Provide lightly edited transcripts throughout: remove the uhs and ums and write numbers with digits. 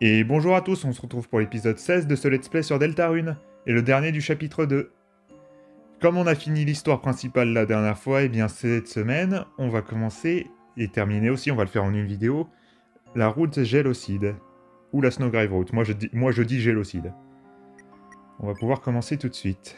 Et bonjour à tous, on se retrouve pour l'épisode 16 de ce let's play sur Deltarune, et le dernier du chapitre 2. Comme on a fini l'histoire principale la dernière fois, et bien cette semaine, on va commencer, et terminer aussi, on va le faire en une vidéo, la route Gélocide. Ou la Snowgrave Route, moi je dis Gélocide. On va pouvoir commencer tout de suite.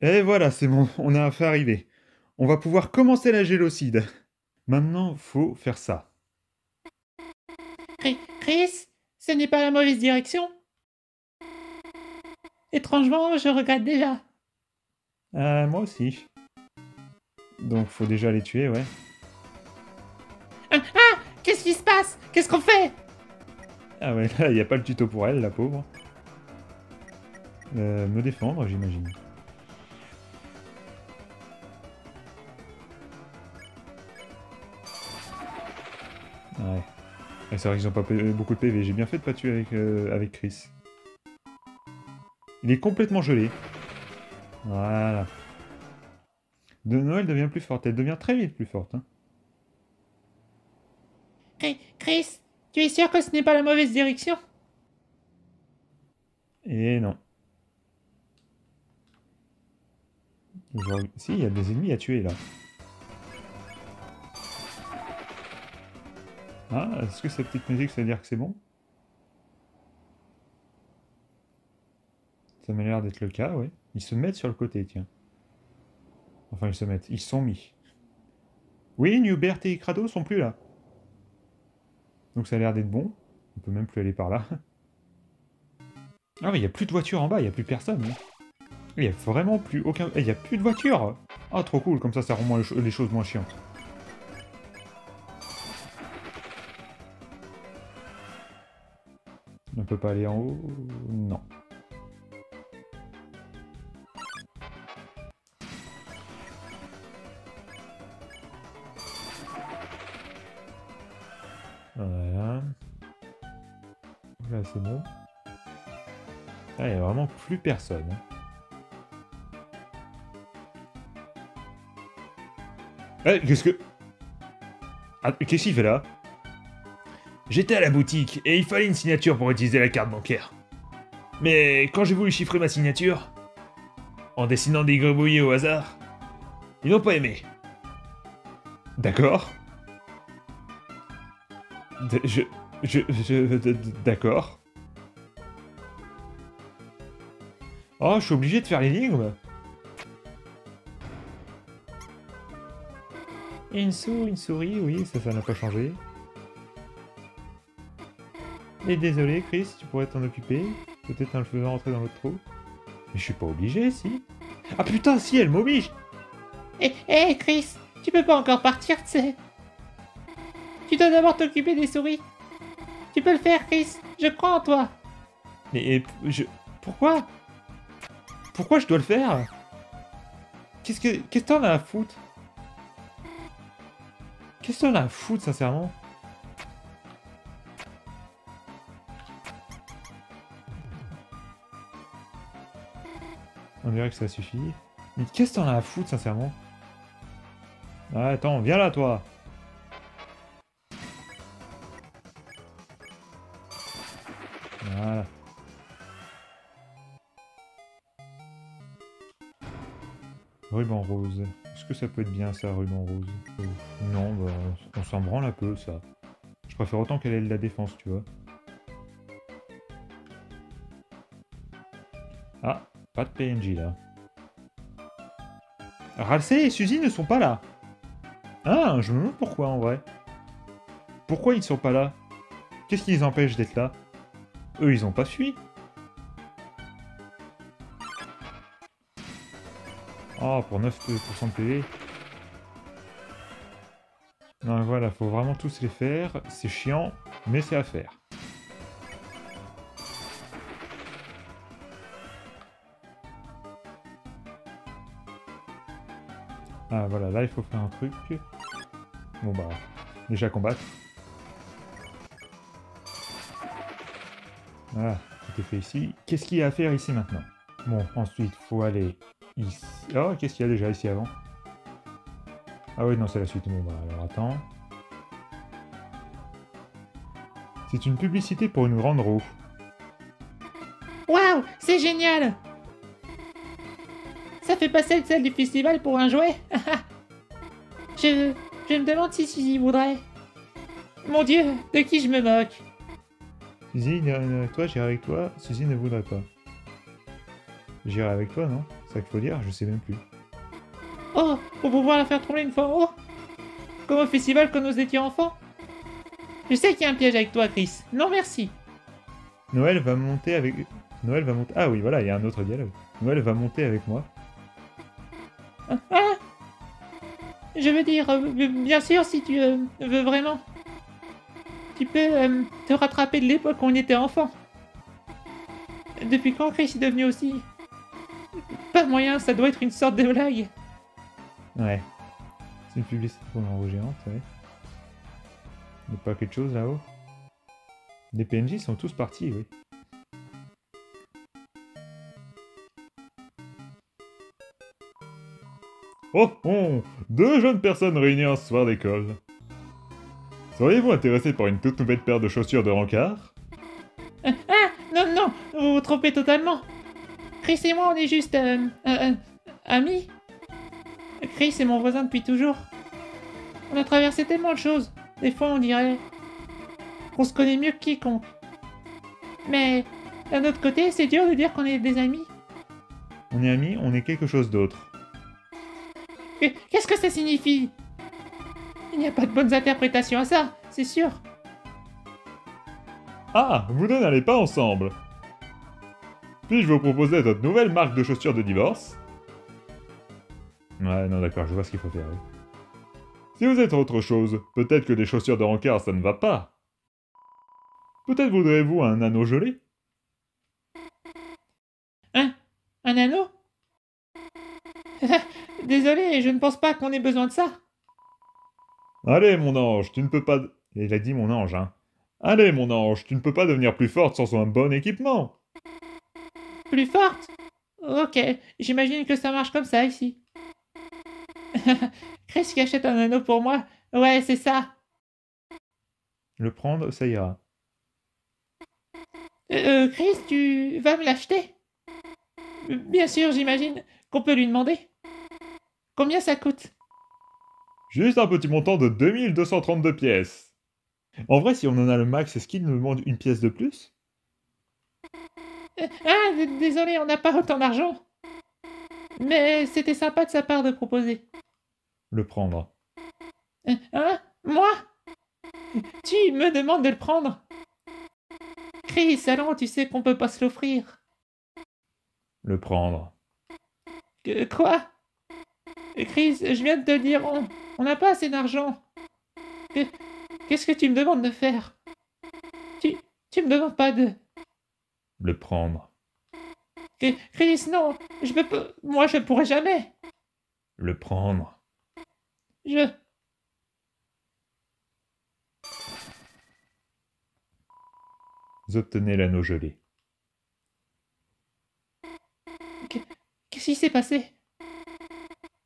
Et voilà, c'est bon, on a fait arriver. On va pouvoir commencer la Gélocide. Maintenant, faut faire ça. Chris, ce n'est pas la mauvaise direction. Étrangement, je regrette déjà. Moi aussi. Donc faut déjà les tuer, ouais. Qu'est-ce qui se passe? Qu'est-ce qu'on fait? Ah ouais, là, il n'y a pas le tuto pour elle, la pauvre. Me défendre, j'imagine. Ouais. Et c'est vrai qu'ils ont pas beaucoup de PV. J'ai bien fait de pas tuer avec Chris. Il est complètement gelé. Voilà. De Noël devient plus forte. Elle devient très vite plus forte. Hein. Chris, tu es sûr que ce n'est pas la mauvaise direction? Et non. Si, il y a des ennemis à tuer là. Ah, est-ce que cette petite musique, ça veut dire que c'est bon? Ça m'a l'air d'être le cas, ouais. Ils se mettent sur le côté, tiens. Enfin, ils se mettent. Ils sont mis. Oui, Newbert et Crado sont plus là. Donc ça a l'air d'être bon. On peut même plus aller par là. Ah mais il n'y a plus de voiture en bas, il n'y a plus personne. Hein. Il n'y a vraiment plus aucun... Il n'y a plus de voiture. Ah, trop cool, comme ça rend les choses moins chiantes. On ne peut pas aller en haut? Non. Voilà. Là, c'est bon. Ah, il n'y a vraiment plus personne. Hein. Qu'est-ce que... Ah, qu'est-ce qu'il fait là? J'étais à la boutique et il fallait une signature pour utiliser la carte bancaire. Mais quand j'ai voulu chiffrer ma signature, en dessinant des gribouillis au hasard, ils n'ont pas aimé. D'accord. D'accord. Oh, je suis obligé de faire l'énigme. Et une souris, oui, ça n'a pas changé. Et désolé, Chris, tu pourrais t'en occuper. Peut-être en le faisant rentrer dans l'autre trou. Mais je suis pas obligé, si. Ah putain, si, elle m'oblige. Chris, tu peux pas encore partir, tu sais. Tu dois d'abord t'occuper des souris. Tu peux le faire, Chris, je crois en toi. Mais pourquoi? Pourquoi je dois le faire? Qu'est-ce que t'en as à foutre? Qu'est-ce que t'en as à foutre, sincèrement? On dirait que ça suffit. Mais qu'est-ce que t'en as à foutre, sincèrement? Ah, attends, viens là, toi. Voilà. Ruban rose. Est-ce que ça peut être bien, ça, ruban rose? Non, bah, on s'en branle un peu, ça. Je préfère autant qu'elle ait de la défense, tu vois. Ah, pas de PNJ là. Ralsei et Suzy ne sont pas là. Ah, je me demande pourquoi en vrai. Pourquoi ils sont pas là? Qu'est-ce qui les empêche d'être là? Eux, ils ont pas fui. Oh, pour 9% de PV. Non, voilà, faut vraiment tous les faire. C'est chiant, mais c'est à faire. Ah, voilà, là, il faut faire un truc. Bon, bah, déjà combattre. Voilà, tout est fait ici. Qu'est-ce qu'il y a à faire ici maintenant? Bon, ensuite, faut aller ici. Oh, qu'est-ce qu'il y a déjà ici avant? Ah oui, non, c'est la suite. Bon, bah, alors attends. C'est une publicité pour une grande roue. Waouh, c'est génial! Ça fait passer le sel du festival pour un jouet. je me demande si Suzy voudrait. Mon Dieu, de qui je me moque? Suzy, avec toi, j'irai avec toi. Suzy ne voudrait pas. J'irai avec toi, non? C'est ça qu'il faut dire, je sais même plus. Oh, pour pouvoir la faire trembler une fois en haut. Comme au festival quand nous étions enfants. Je sais qu'il y a un piège avec toi, Chris. Non, merci. Noël va monter avec... Noël va monter... Ah oui, voilà, il y a un autre dialogue. Noël va monter avec moi. Ah, je veux dire, bien sûr, si tu veux vraiment. Tu peux te rattraper de l'époque où on était enfant. Depuis quand Chris est devenu aussi... Pas moyen, ça doit être une sorte de blague. Ouais. C'est une publicité pour une roue géante, ouais. Il n'y a pas quelque chose là-haut? Les PNJ sont tous partis, oui. Oh, oh! Deux jeunes personnes réunies en ce soir d'école. Seriez-vous intéressé par une toute nouvelle paire de chaussures de rencard? Ah, non, non, vous vous trompez totalement. Chris et moi, on est juste... amis. Chris est mon voisin depuis toujours. On a traversé tellement de choses. Des fois, on dirait qu'on se connaît mieux que quiconque. Mais d'un autre côté, c'est dur de dire qu'on est des amis. On est amis, on est quelque chose d'autre. Qu'est-ce que ça signifie? Il n'y a pas de bonnes interprétations à ça, c'est sûr. Ah, vous deux n'allez pas ensemble. Puis-je vous proposer notre nouvelle marque de chaussures de divorce? Ouais, non, d'accord, je vois ce qu'il faut faire. Oui. Si vous êtes autre chose, peut-être que des chaussures de rencard, ça ne va pas. Peut-être voudrez-vous un anneau gelé? Hein? Un anneau? Désolé, je ne pense pas qu'on ait besoin de ça. Allez, mon ange, tu ne peux pas... Il a dit mon ange, hein. Allez, mon ange, tu ne peux pas devenir plus forte sans un bon équipement. Plus forte? Ok, j'imagine que ça marche comme ça ici. Chris qui achète un anneau pour moi? Ouais, c'est ça. Le prendre, ça ira. Chris, tu vas me l'acheter? Bien sûr, j'imagine qu'on peut lui demander. Combien ça coûte? Juste un petit montant de 2232 pièces. En vrai, si on en a le max, est-ce qu'il nous demande une pièce de plus? Ah, désolé, on n'a pas autant d'argent. Mais c'était sympa de sa part de proposer. Le prendre. Hein? Moi? Tu me demandes de le prendre? Chris, allons, tu sais qu'on peut pas se l'offrir. Le prendre. Quoi? Chris, je viens de te dire, on n'a pas assez d'argent. Qu'est-ce que tu me demandes de faire? Tu me demandes pas de... Le prendre. Chris, non, je peux pas... Moi, je pourrais jamais. Le prendre. Je... Vous obtenez l'anneau gelé. Qu'est-ce qui s'est passé?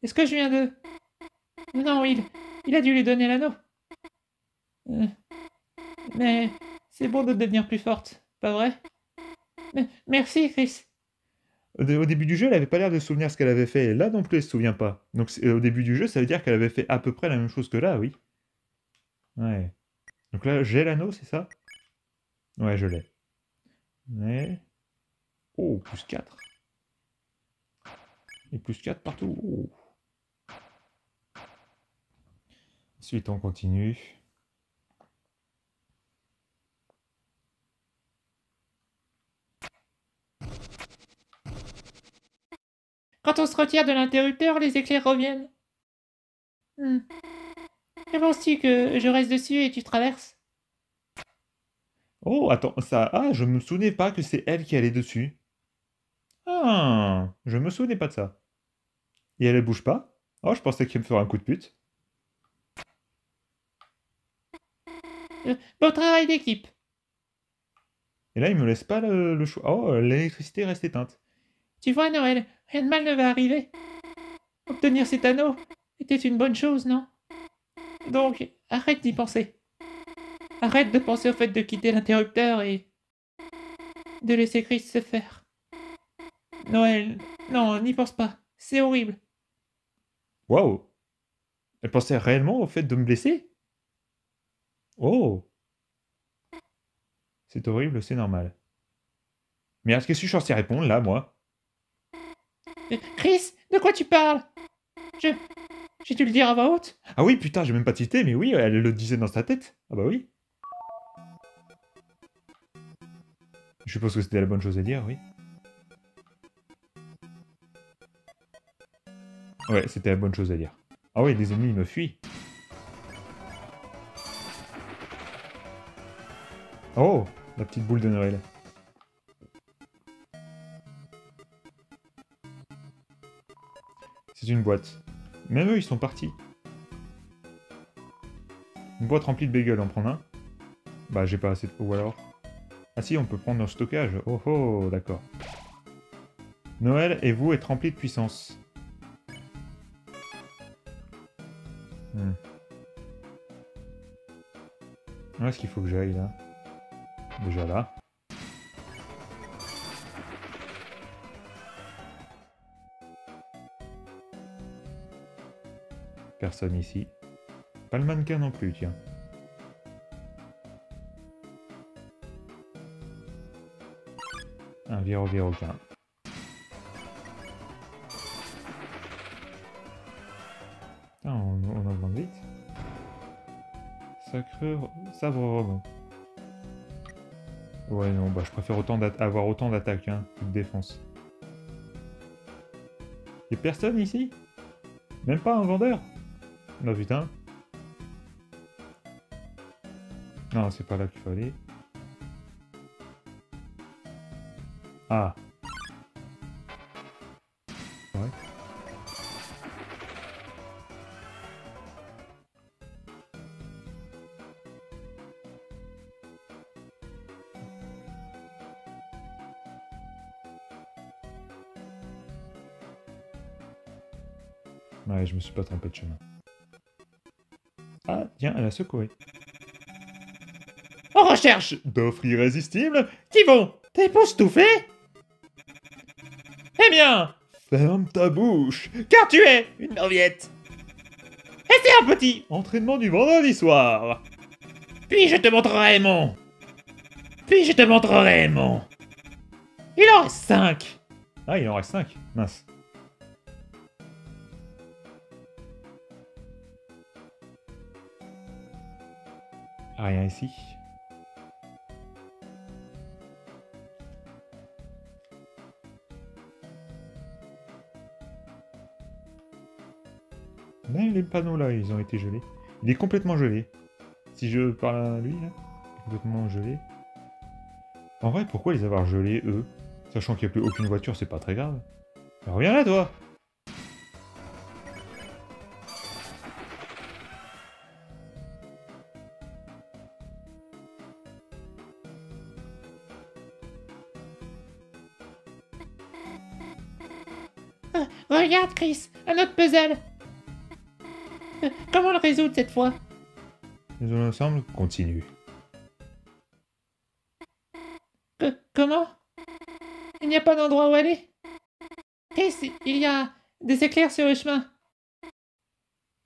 Est-ce que je viens de... Non, il a dû lui donner l'anneau. Mais c'est bon de devenir plus forte, pas vrai? Merci, Chris. Au début du jeu, elle avait pas l'air de se souvenir ce qu'elle avait fait. Là non plus, elle se souvient pas. Donc au début du jeu, ça veut dire qu'elle avait fait à peu près la même chose que là, oui. Ouais. Donc là, j'ai l'anneau, c'est ça? Ouais, je l'ai. Mais... Oh, plus 4. Et plus 4 partout. Oh. Ensuite, on continue. Quand on se retire de l'interrupteur, les éclairs reviennent. Que penses-tu que je reste dessus et tu traverses? Oh, attends, ça... Ah, je me souvenais pas que c'est elle qui allait dessus. Ah, je me souvenais pas de ça. Et elle bouge pas? Oh, je pensais qu'elle me ferait un coup de pute. Bon travail d'équipe. Et là, il me laisse pas le choix. Oh, l'électricité reste éteinte. Tu vois, Noël, rien de mal ne va arriver. Obtenir cet anneau était une bonne chose, non? Donc, arrête d'y penser. Arrête de penser au fait de quitter l'interrupteur et de laisser Chris se faire. Noël, non, n'y pense pas. C'est horrible. Waouh! Elle pensait réellement au fait de me blesser? Oh! C'est horrible, c'est normal. Mais est-ce que je suis censé répondre, là, moi? Chris, de quoi tu parles? Je... J'ai dû le dire à voix haute? Ah oui, putain, j'ai même pas tilté, mais oui, elle le disait dans sa tête. Ah bah oui. Je suppose que c'était la bonne chose à dire, oui. Ouais, c'était la bonne chose à dire. Ah oui, les ennemis, ils me fuient. Oh! La petite boule de Noël. C'est une boîte. Même eux, ils sont partis. Une boîte remplie de bagels, en prendre un? Bah, j'ai pas assez de... Ou alors... Ah si, on peut prendre leur stockage. Oh oh, d'accord. Noël et vous êtes remplis de puissance. Où est-ce qu'il faut que j'aille, là? Déjà là. Personne ici. Pas le mannequin non plus, tiens. Un viroquin. Ah, on avance vite. Sacreur... Sabre rebond. Ouais, non, bah je préfère avoir autant d'attaques, hein, que de défense. Y'a personne ici? Même pas un vendeur? Bah putain. Non, c'est pas là qu'il faut aller. Ah. Ouais. Ouais, je me suis pas trompé de chemin. Ah, tiens, elle a secoué. En recherche D'offres irrésistibles? Tivon, t'es époustouflé? Eh bien, Ferme ta bouche! car tu es une norviette. Et c'est un petit. Entraînement du vendredi soir! Puis je te montrerai mon... Puis je te montrerai mon... Il en reste 5. Ah, il en reste 5. Mince. Rien ici. Mais les panneaux là, ils ont été gelés. Il est complètement gelé. Si je parle à lui là, il est complètement gelé. En vrai, pourquoi les avoir gelés, eux? Sachant qu'il n'y a plus aucune voiture, c'est pas très grave. Alors, reviens là, toi! Regarde, Chris, un autre puzzle. Comment le résoudre cette fois? Les zones ensemble, continue. Comment? Il n'y a pas d'endroit où aller? Chris, il y a des éclairs sur le chemin.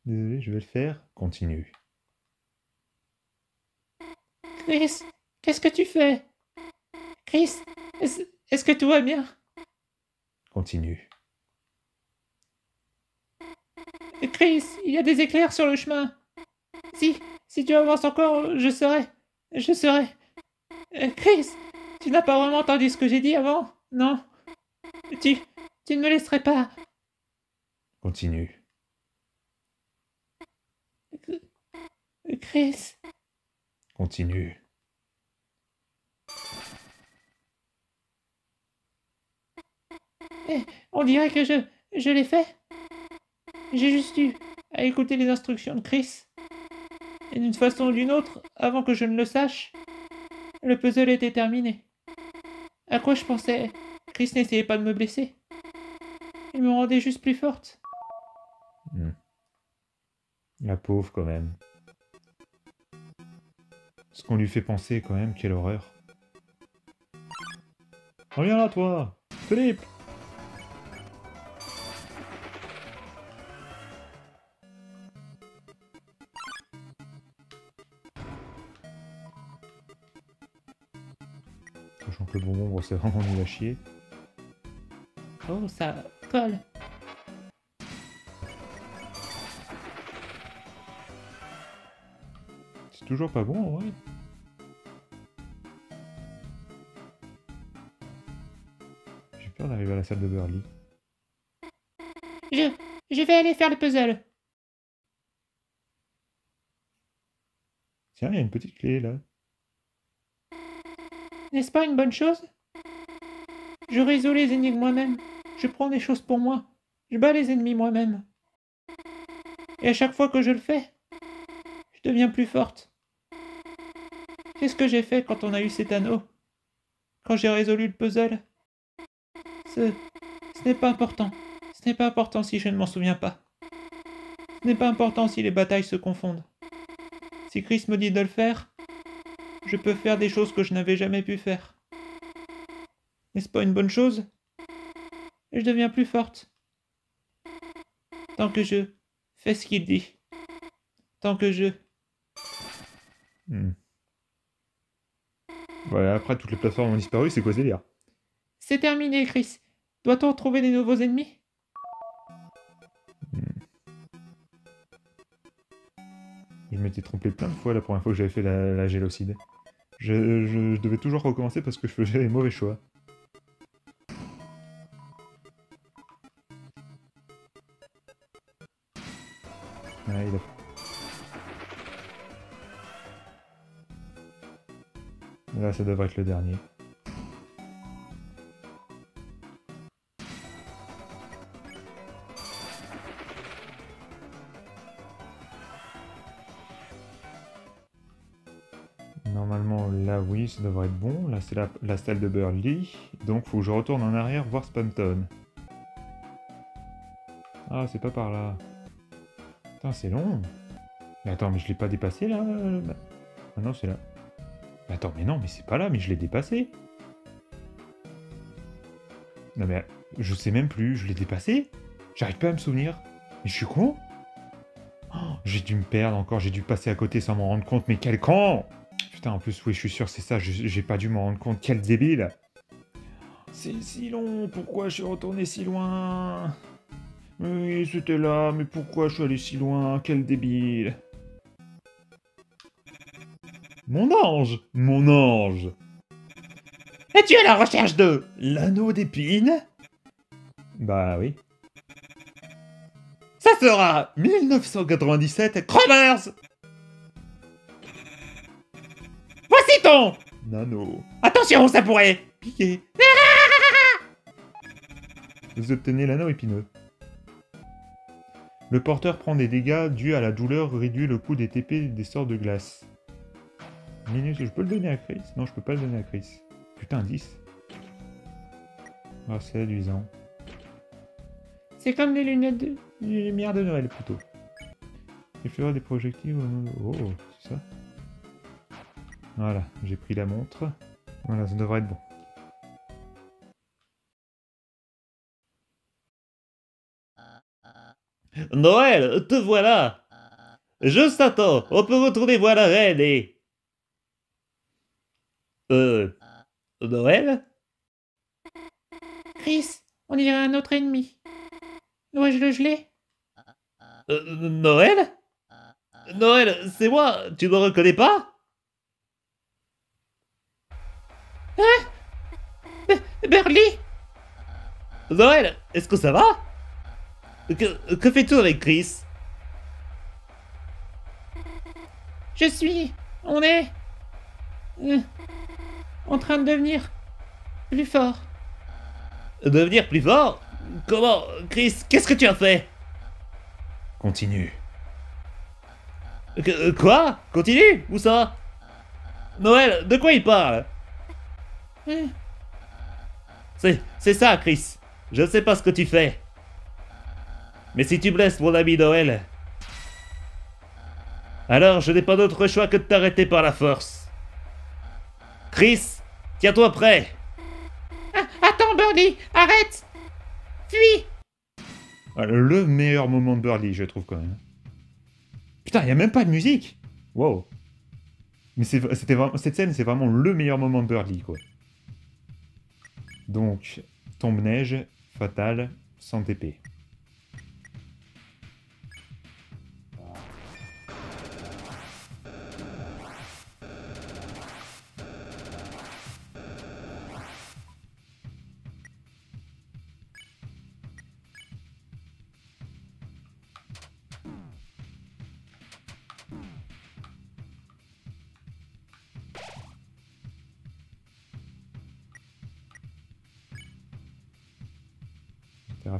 Désolé, je vais le faire. Continue. Chris, qu'est-ce que tu fais? Chris, est-ce que tout va bien? Continue. Chris, il y a des éclairs sur le chemin. Si tu avances encore, je serai. Chris, tu n'as pas vraiment entendu ce que j'ai dit avant? Non? Tu, tu ne me laisserais pas. Continue. Chris, Continue. on dirait que je l'ai fait. J'ai juste eu à écouter les instructions de Chris. Et d'une façon ou d'une autre, avant que je ne le sache, le puzzle était terminé. À quoi je pensais? Chris n'essayait pas de me blesser. Il me rendait juste plus forte. La pauvre, quand même. Ce qu'on lui fait penser, quand même, quelle horreur. Reviens là, toi Philippe! Sachant que le bonbon, bon, c'est vraiment nul à chier. Oh, ça colle. C'est toujours pas bon, en vrai. J'ai peur d'arriver à la salle de Burly. Je vais aller faire le puzzle. Tiens, il y a une petite clé, là. N'est-ce pas une bonne chose? Je résous les énigmes moi-même. Je prends des choses pour moi. Je bats les ennemis moi-même. Et à chaque fois que je le fais, je deviens plus forte. Qu'est-ce que j'ai fait quand on a eu cet anneau? Quand j'ai résolu le puzzle? Ce n'est pas important. Ce n'est pas important si je ne m'en souviens pas. Ce n'est pas important si les batailles se confondent. Si Chris me dit de le faire, je peux faire des choses que je n'avais jamais pu faire. N'est-ce pas une bonne chose? Je deviens plus forte. Tant que je fais ce qu'il dit. Tant que je... Ouais, après, toutes les plateformes ont disparu, c'est quoi ce délire? C'est terminé, Chris. Doit-on retrouver des nouveaux ennemis? Je m'étais trompé plein de fois la première fois que j'avais fait la gélocide. Je devais toujours recommencer parce que je faisais les mauvais choix. Ouais, là, ça devrait être le dernier. Normalement, là, oui, ça devrait être bon. Là, c'est la salle de Burly. Donc, faut que je retourne en arrière voir Spamton. Ah, c'est pas par là. Putain, c'est long. Mais attends, mais je l'ai pas dépassé, là? Ah non, c'est là. Mais attends, mais non, mais c'est pas là, mais je l'ai dépassé. Non, mais je sais même plus, je l'ai dépassé? J'arrive pas à me souvenir. Mais je suis con? Oh, j'ai dû me perdre encore, j'ai dû passer à côté sans m'en rendre compte, mais quel con! Putain, en plus, oui, je suis sûr, c'est ça, j'ai pas dû m'en rendre compte, quel débile! C'est si long, pourquoi je suis retourné si loin? Oui, c'était là, mais pourquoi je suis allé si loin? Quel débile! Mon ange! Mon ange! Es-tu à la recherche de... L'anneau d'épine? Bah oui. Ça sera... 1997, Cromers! Voici ton... Nano. Attention, ça pourrait... Piqué. Vous obtenez l'anneau épineux. Le porteur prend des dégâts dus à la douleur, réduit le coût des TP et des sorts de glace. Minus, je peux le donner à Chris? Non, je peux pas le donner à Chris. Putain, 10. Ah, c'est séduisant. C'est comme les lunettes de... Les lumières de Noël, plutôt. Il fera des projectiles... Oh, c'est ça. Voilà, j'ai pris la montre. Voilà, ça devrait être bon. Noël, te voilà! Juste à temps, on peut retourner voir la reine et... Noël? Chris, on dirait un autre ennemi. Dois-je le geler? Noël? Noël, c'est moi, tu me reconnais pas? Burly! Noël, est-ce que ça va? Que fais-tu avec Chris? On est... euh, en train de devenir plus fort. Devenir plus fort? Comment? Chris, qu'est-ce que tu as fait? Continue. Quoi? Continue? Où ça? Noël, de quoi il parle? Euh, C'est ça, Chris. Je ne sais pas ce que tu fais. Mais si tu blesses mon ami Noël, alors je n'ai pas d'autre choix que de t'arrêter par la force. Chris, tiens-toi prêt. Attends, Burly! Arrête! Fuis! Voilà, le meilleur moment de Burly, je trouve quand même. Putain, il n'y a même pas de musique. Wow. Mais c'était vraiment, cette scène, c'est vraiment le meilleur moment de Burly, quoi. Donc, tombe-neige, fatale, sans épée.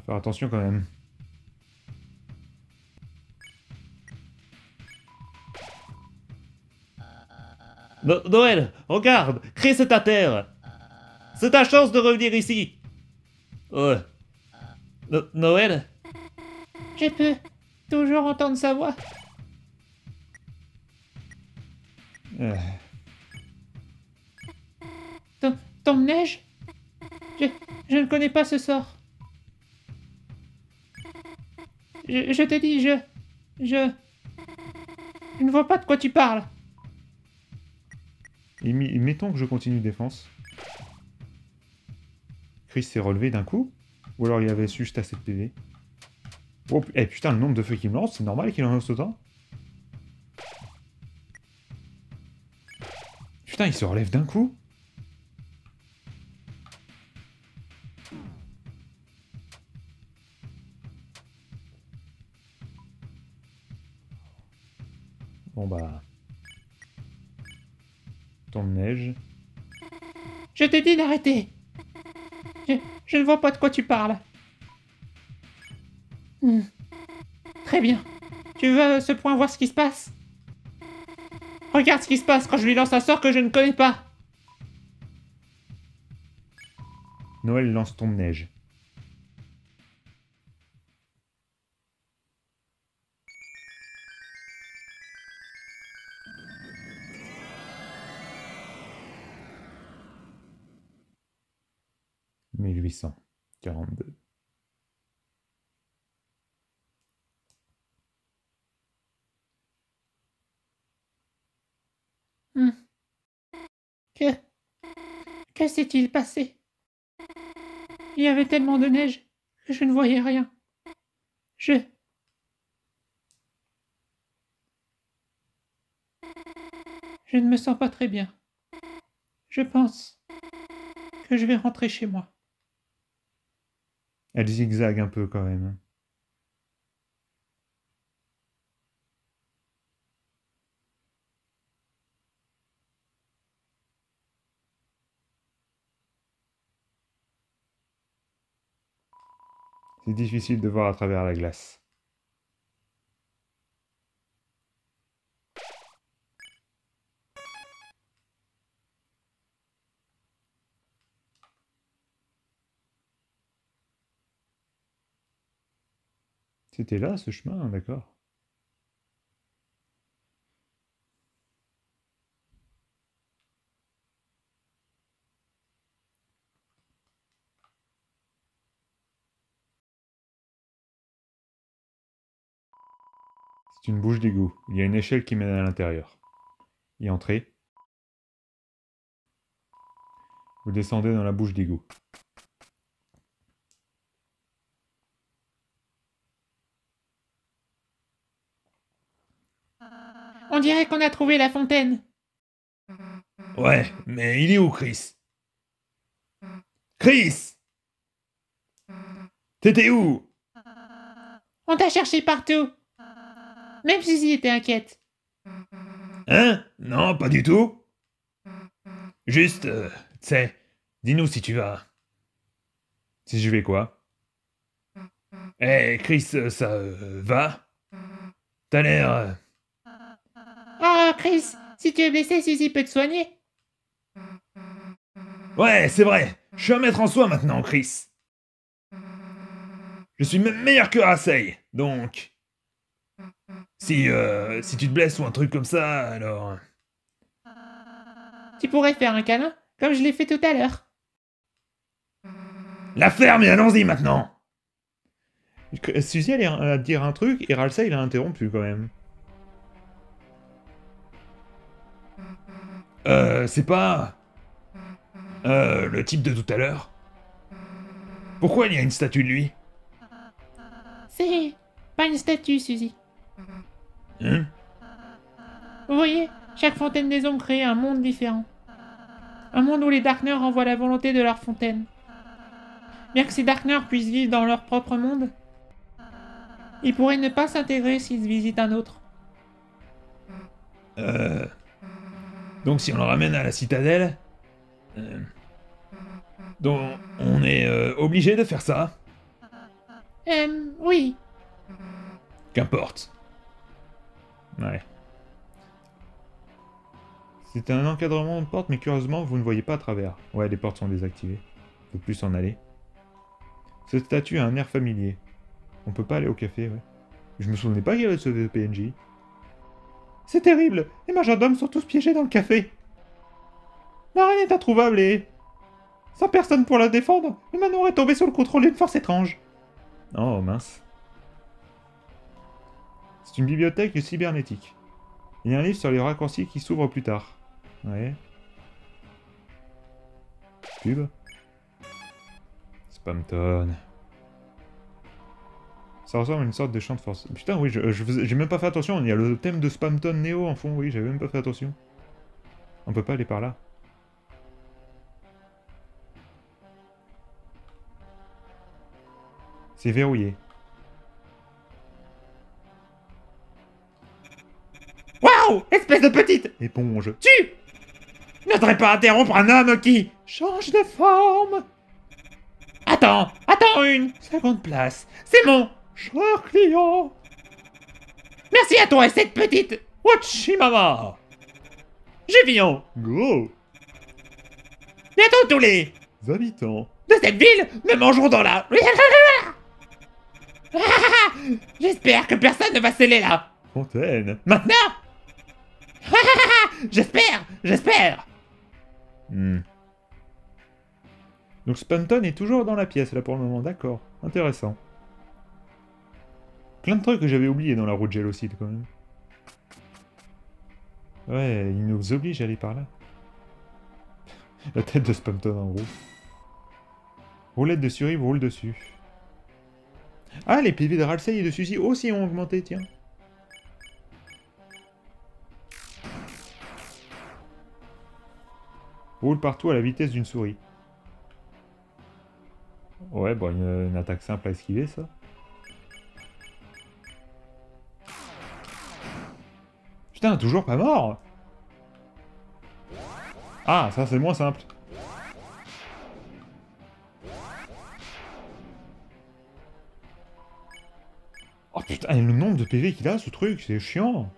Faire attention quand même. Noël, regarde, Chris est à terre. C'est ta chance de revenir ici. Noël? Je peux toujours entendre sa voix. Euh, Tombe-neige? Je ne connais pas ce sort. Je te dis, je ne vois pas de quoi tu parles. mettons que je continue défense. Chris s'est relevé d'un coup. Ou alors il avait juste assez de PV. Oh, putain, le nombre de feux qu'il me lance, c'est normal qu'il en lance autant? Putain, il se relève d'un coup? Bon bah... Tombe-neige. Je te dis d'arrêter. Je ne vois pas de quoi tu parles. Très bien. Tu veux à ce point voir ce qui se passe? Regarde ce qui se passe quand je lui lance un sort que je ne connais pas. Noël lance tombe-neige. « 1842. » Que... Que s'est-il passé? Il y avait tellement de neige que je ne voyais rien. Je ne me sens pas très bien. Je pense que je vais rentrer chez moi. Elle zigzague un peu quand même. C'est difficile de voir à travers la glace. C'était là, ce chemin, d'accord. C'est une bouche d'égout. Il y a une échelle qui mène à l'intérieur. Y entrer. Vous descendez dans la bouche d'égout. On dirait qu'on a trouvé la fontaine. Ouais, mais il est où, Chris? Chris! T'étais où? On t'a cherché partout. Même Suzy était inquiète. Hein? Non, pas du tout. Juste, tu sais, dis-nous si tu vas. Si je vais quoi? Eh, Chris, ça va? T'as l'air... Oh, Chris, si tu es blessé, Suzy peut te soigner. Ouais, c'est vrai. Je suis un maître en soi maintenant, Chris. Je suis même meilleur que Rasei, donc... Si tu te blesses ou un truc comme ça, alors... Tu pourrais faire un câlin, comme je l'ai fait tout à l'heure. La ferme et allons-y maintenant! Suzy allait dire un truc et Ralsei il a interrompu quand même. C'est pas... le type de tout à l'heure? Pourquoi il y a une statue de lui? C'est pas une statue, Suzy. Hein? Vous voyez, chaque fontaine des ombres crée un monde différent. Un monde où les Darkners envoient la volonté de leur fontaine. Bien que ces Darkners puissent vivre dans leur propre monde, ils pourraient ne pas s'intégrer s'ils visitent un autre. Donc si on le ramène à la citadelle... donc on est obligé de faire ça? Oui. Qu'importe. Ouais. C'est un encadrement de porte, mais curieusement, vous ne voyez pas à travers. Ouais, les portes sont désactivées. On peut plus s'en aller. Cette statue a un air familier. On peut pas aller au café, ouais. Je me souvenais pas qu'il y avait ce PNJ. C'est terrible! Les majordomes sont tous piégés dans le café! La reine est introuvable et... sans personne pour la défendre, le manoir est tombé sous le contrôle d'une force étrange. Oh, mince. C'est une bibliothèque cybernétique. Il y a un livre sur les raccourcis qui s'ouvre plus tard. Ouais. Pub. Spamton. Ça ressemble à une sorte de champ de force. Putain, oui, j'ai même pas fait attention. Il y a le thème de Spamton Neo en fond, oui, j'avais même pas fait attention. On peut pas aller par là. C'est verrouillé. Waouh! Espèce de petite... Éponge. Tu n'oserais pas interrompre un homme qui... Change de forme! Attends une seconde place. C'est mon... Cher client! Merci à toi et cette petite... Wachimama! Je viens Gros! bientôt tous les... Habitants. de cette ville me mangeront dans la... J'espère que personne ne va sceller là. Fontaine. Maintenant? J'espère. Hmm. Donc Spamton est toujours dans la pièce là pour le moment, d'accord. Intéressant. Plein de trucs que j'avais oubliés dans la route Gélocide quand même. Ouais, il nous oblige à aller par là. La tête de Spamton en gros. Roulette de Suri roule dessus. Ah, les PV de Ralsei et de Suzy aussi ont augmenté, tiens. Roule partout à la vitesse d'une souris. Ouais, bon, une attaque simple à esquiver, ça. Putain, toujours pas mort! Ah, ça c'est moins simple. Oh putain, le nombre de PV qu'il a, ce truc, c'est chiant.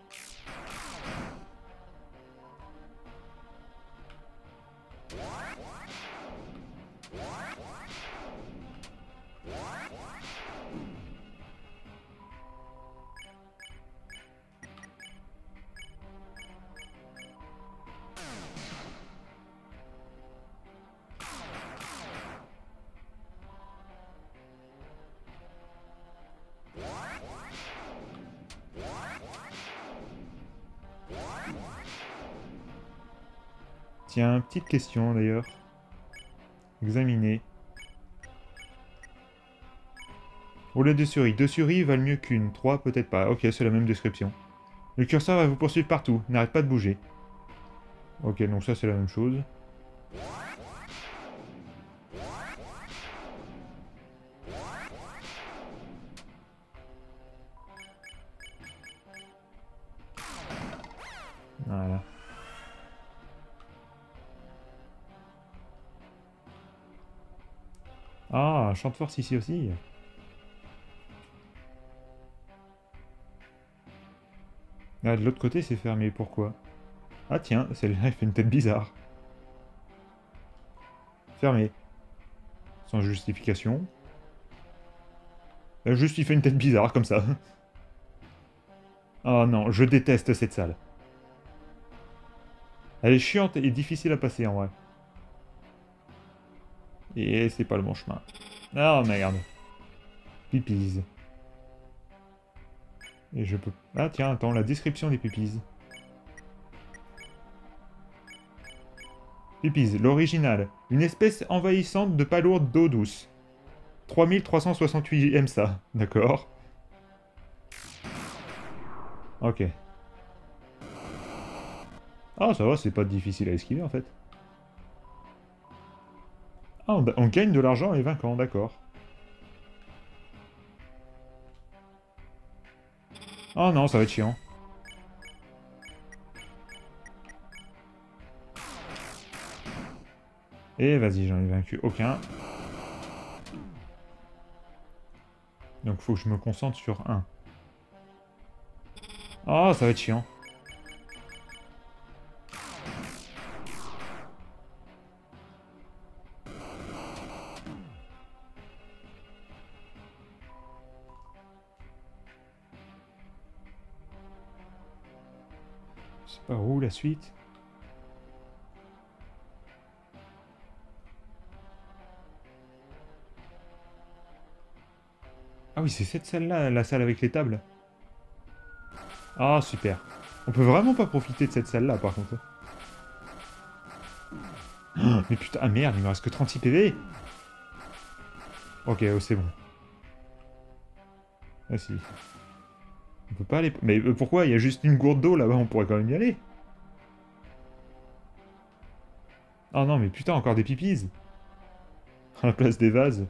Tiens, petite question d'ailleurs. Examiner. Au lieu de souris, 2 souris valent mieux qu'une. 3 peut-être pas. Ok, c'est la même description. Le curseur va vous poursuivre partout. N'arrête pas de bouger. Ok, donc ça c'est la même chose. Voilà. Ah, un champ de force ici aussi. Ah, de l'autre côté c'est fermé, pourquoi? Ah tiens, celle-là elle fait une tête bizarre. Fermé. Sans justification. Juste il fait une tête bizarre comme ça. Oh non, je déteste cette salle. Elle est chiante et difficile à passer en vrai. Et c'est pas le bon chemin. Oh merde. Pipis. Et je peux... Ah tiens, attends, la description des pipis. Pipis, l'original. Une espèce envahissante de palourde d'eau douce. 3368 MSA. D'accord. Ok. Ah ça va, c'est pas difficile à esquiver en fait. Ah, on gagne de l'argent en les vainquant, d'accord. Oh non, ça va être chiant. Et vas-y, j'en ai vaincu aucun. Donc faut que je me concentre sur un. Oh, ça va être chiant. C'est pas où la suite? Ah oui, c'est cette salle-là, la salle avec les tables. Ah, super. On peut vraiment pas profiter de cette salle-là, par contre. Oh, mais putain, ah merde, il me reste que 36 PV. Ok, oh, c'est bon. Ah si. On peut pas aller... Mais pourquoi? Il y a juste une gourde d'eau là-bas, on pourrait quand même y aller. Oh non, mais putain, encore des pipis. À la place des vases.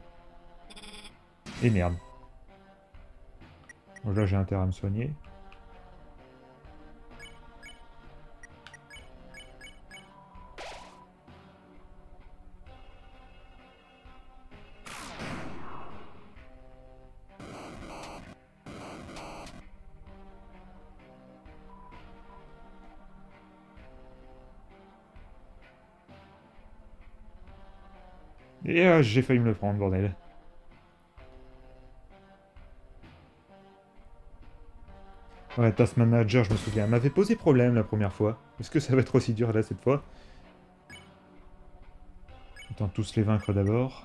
Et merde. Bon, là, j'ai intérêt à me soigner. Et j'ai failli me le prendre, bordel. Ouais, Task Manager, je me souviens, m'avait posé problème la première fois. Est-ce que ça va être aussi dur là cette fois? Autant tous les vaincre d'abord.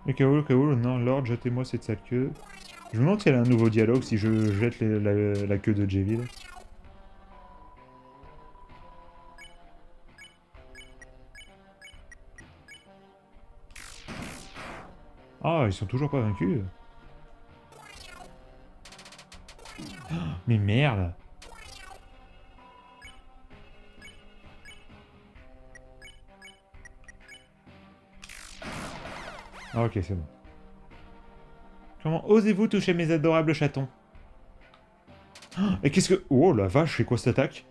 Et Kaoul, non, Lord, jetez-moi cette sale queue. Je me demande si elle a un nouveau dialogue si je jette la queue de Jevil. Ah, ils sont toujours pas vaincus. Mais merde! Ah, ok, c'est bon. Comment osez-vous toucher mes adorables chatons? Et qu'est-ce que... Oh la vache, c'est quoi cette attaque?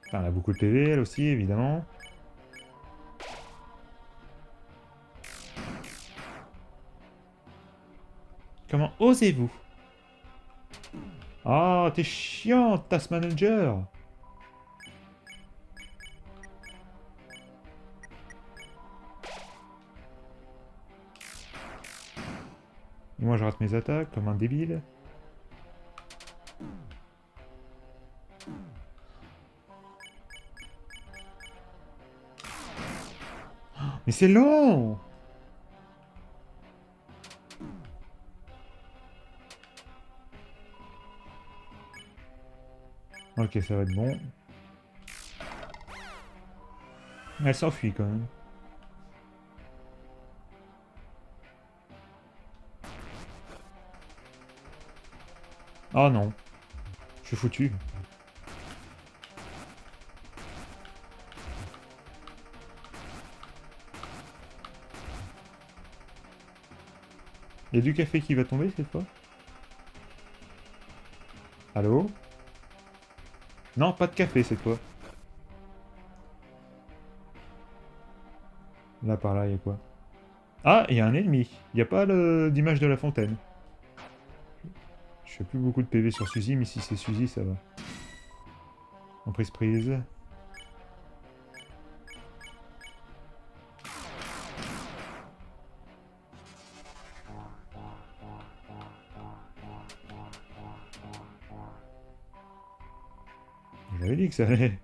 Enfin, elle a beaucoup de PV, elle aussi, évidemment. Comment osez-vous? Ah, t'es chiant, Task Manager! Et moi, je rate mes attaques comme un débile. Mais c'est long! Ok, ça va être bon. Elle s'enfuit quand même. Oh non. Je suis foutu. Il y a du café qui va tomber cette fois? Allô? Non, pas de café cette fois. Là, par là, il y a quoi? Ah, il y a un ennemi. Il n'y a pas d'image de la fontaine. Je fais plus beaucoup de PV sur Suzy, mais si c'est Suzy, ça va. En prise. J'avais dit que ça allait.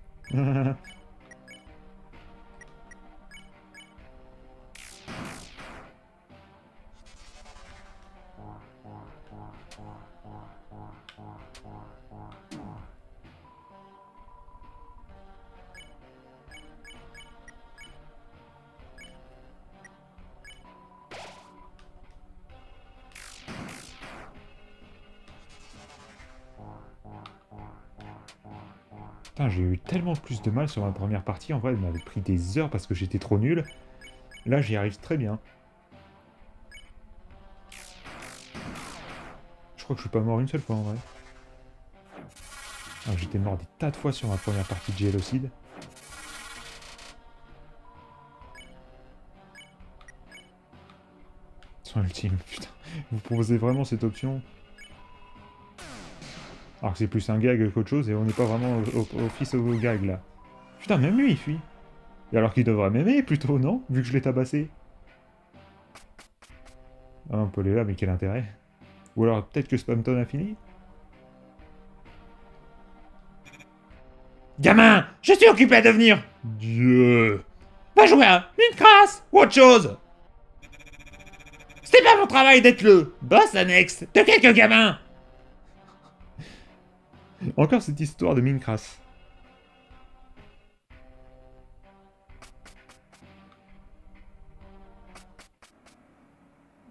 Putain, j'ai eu tellement plus de mal sur ma première partie. En vrai, elle m'avait pris des heures parce que j'étais trop nul. Là, j'y arrive très bien. Je crois que je suis pas mort une seule fois en vrai. Ah, j'étais mort des tas de fois sur ma première partie de Génocide. Soin ultime, putain. Vous proposez vraiment cette option? Alors que c'est plus un gag qu'autre chose et on n'est pas vraiment au fils au gag là. Putain, même lui il fuit. Et alors qu'il devrait m'aimer plutôt, non? Vu que je l'ai tabassé. Ah, on peut aller là, mais quel intérêt? Ou alors peut-être que Spamton a fini? Gamin, je suis occupé de venir. Dieu. Va jouer à une crasse Ou autre chose. C'était pas mon travail d'être le boss annexe de quelques gamins. Encore cette histoire de Mincras.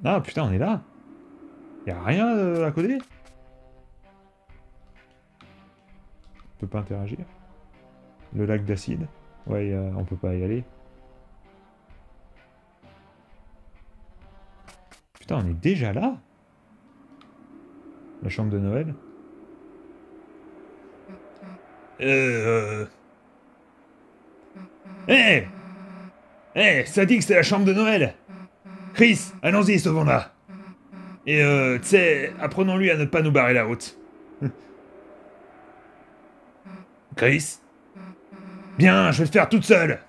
Ah putain, on est là. Y'a rien à côté? On peut pas interagir. Le lac d'acide. Ouais, on peut pas y aller. Putain, on est déjà là? La chambre de Noël? Eh ça dit que c'est la chambre de Noël. Chris, allons-y, sauvons-la. Et tu sais, apprenons-lui à ne pas nous barrer la route. Chris? Bien, je vais le faire toute seule.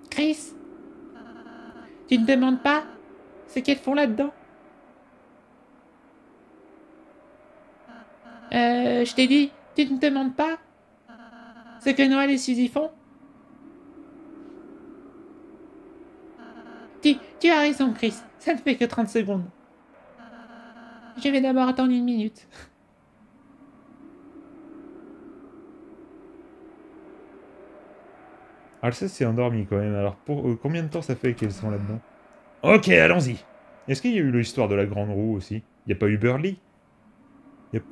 Chris, tu ne demandes pas ce qu'elles font là-dedans? Je t'ai dit, tu ne demandes pas ce que Noël et Suzy font? Tu as raison, Chris. Ça ne fait que 30 secondes. Je vais d'abord attendre une minute. Alsace s'est endormi quand même. Alors, pour combien de temps ça fait qu'elles sont là-dedans? Ok, allons-y. Est-ce qu'il y a eu l'histoire de la grande roue aussi? Il n'y a pas eu Burley?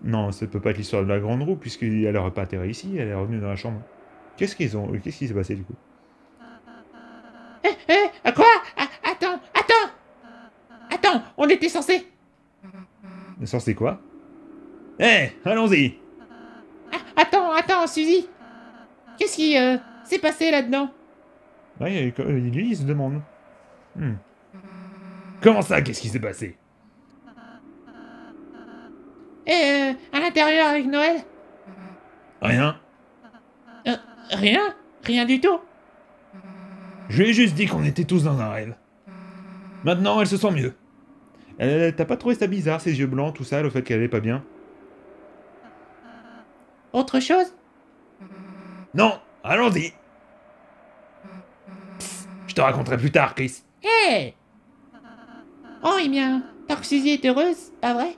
Non, ça peut pas être l'histoire de la grande roue, puisqu'elle n'aurait pas atterri ici, elle est revenue dans la chambre. Qu'est-ce qu'ils ont... Qu'est-ce qui s'est passé du coup? Quoi? Attends, on était censé... Censé quoi? Allons-y. Attends, Suzy. Qu'est-ce qui s'est passé là-dedans? Ouais, lui, il se demande. Comment ça, qu'est-ce qui s'est passé? Et à l'intérieur avec Noël? Rien. Rien du tout. Je lui ai juste dit qu'on était tous dans un rêve. Maintenant, elle se sent mieux. T'as pas trouvé ça bizarre, ses yeux blancs, tout ça, le fait qu'elle allait pas bien? Autre chose? Non, allons-y. Je te raconterai plus tard, Chris. Hey! Oh, eh bien, Donc Suzy est heureuse, pas vrai?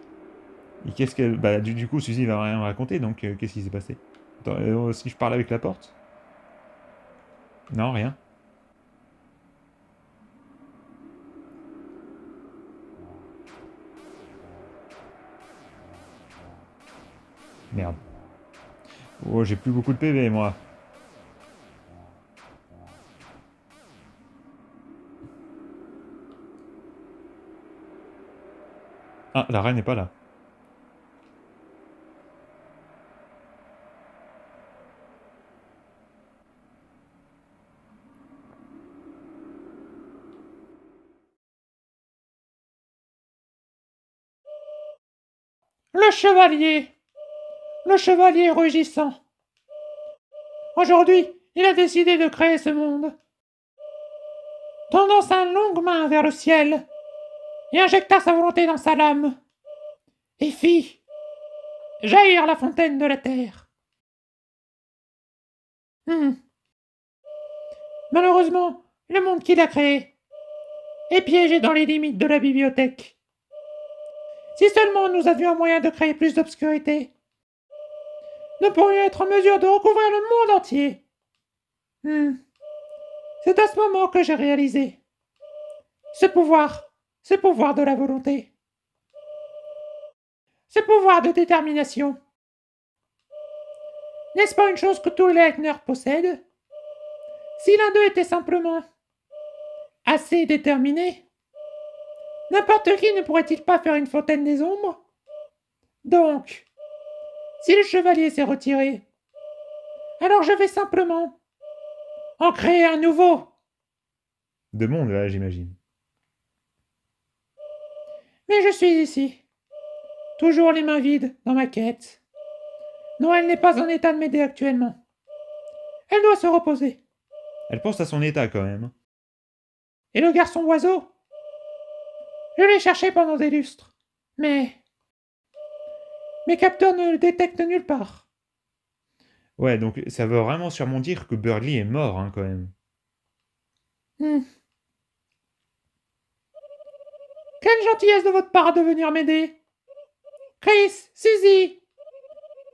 Et qu'est-ce qu'elle... Bah, du coup, Suzy va rien me raconter, donc qu'est-ce qui s'est passé? Attends, si je parle avec la porte? Non, rien. Merde. Oh, j'ai plus beaucoup de PV, moi. Ah, la reine n'est pas là. Le chevalier! Le chevalier rugissant! Aujourd'hui, il a décidé de créer ce monde. Tendant sa longue main vers le ciel, et injecta sa volonté dans sa lame, et fit jaillir la fontaine de la terre. Malheureusement, le monde qu'il a créé est piégé dans les limites de la bibliothèque. Si seulement nous avions un moyen de créer plus d'obscurité, nous pourrions être en mesure de recouvrir le monde entier. C'est à ce moment que j'ai réalisé ce pouvoir de la volonté, ce pouvoir de détermination. N'est-ce pas une chose que tous les Leitner possèdent? Si l'un d'eux était simplement assez déterminé, n'importe qui ne pourrait-il pas faire une fontaine des ombres? Donc, si le chevalier s'est retiré, alors je vais simplement en créer un nouveau. De monde, là, j'imagine. Mais je suis ici, toujours les mains vides dans ma quête. Noël n'est pas en état de m'aider actuellement. Elle doit se reposer. Elle pense à son état, quand même. Et le garçon oiseau? Je l'ai cherché pendant des lustres, mais mes capteurs ne le détectent nulle part. Ouais, donc ça veut vraiment sûrement dire que Burley est mort, hein, quand même. Quelle gentillesse de votre part de venir m'aider. Chris, Suzy,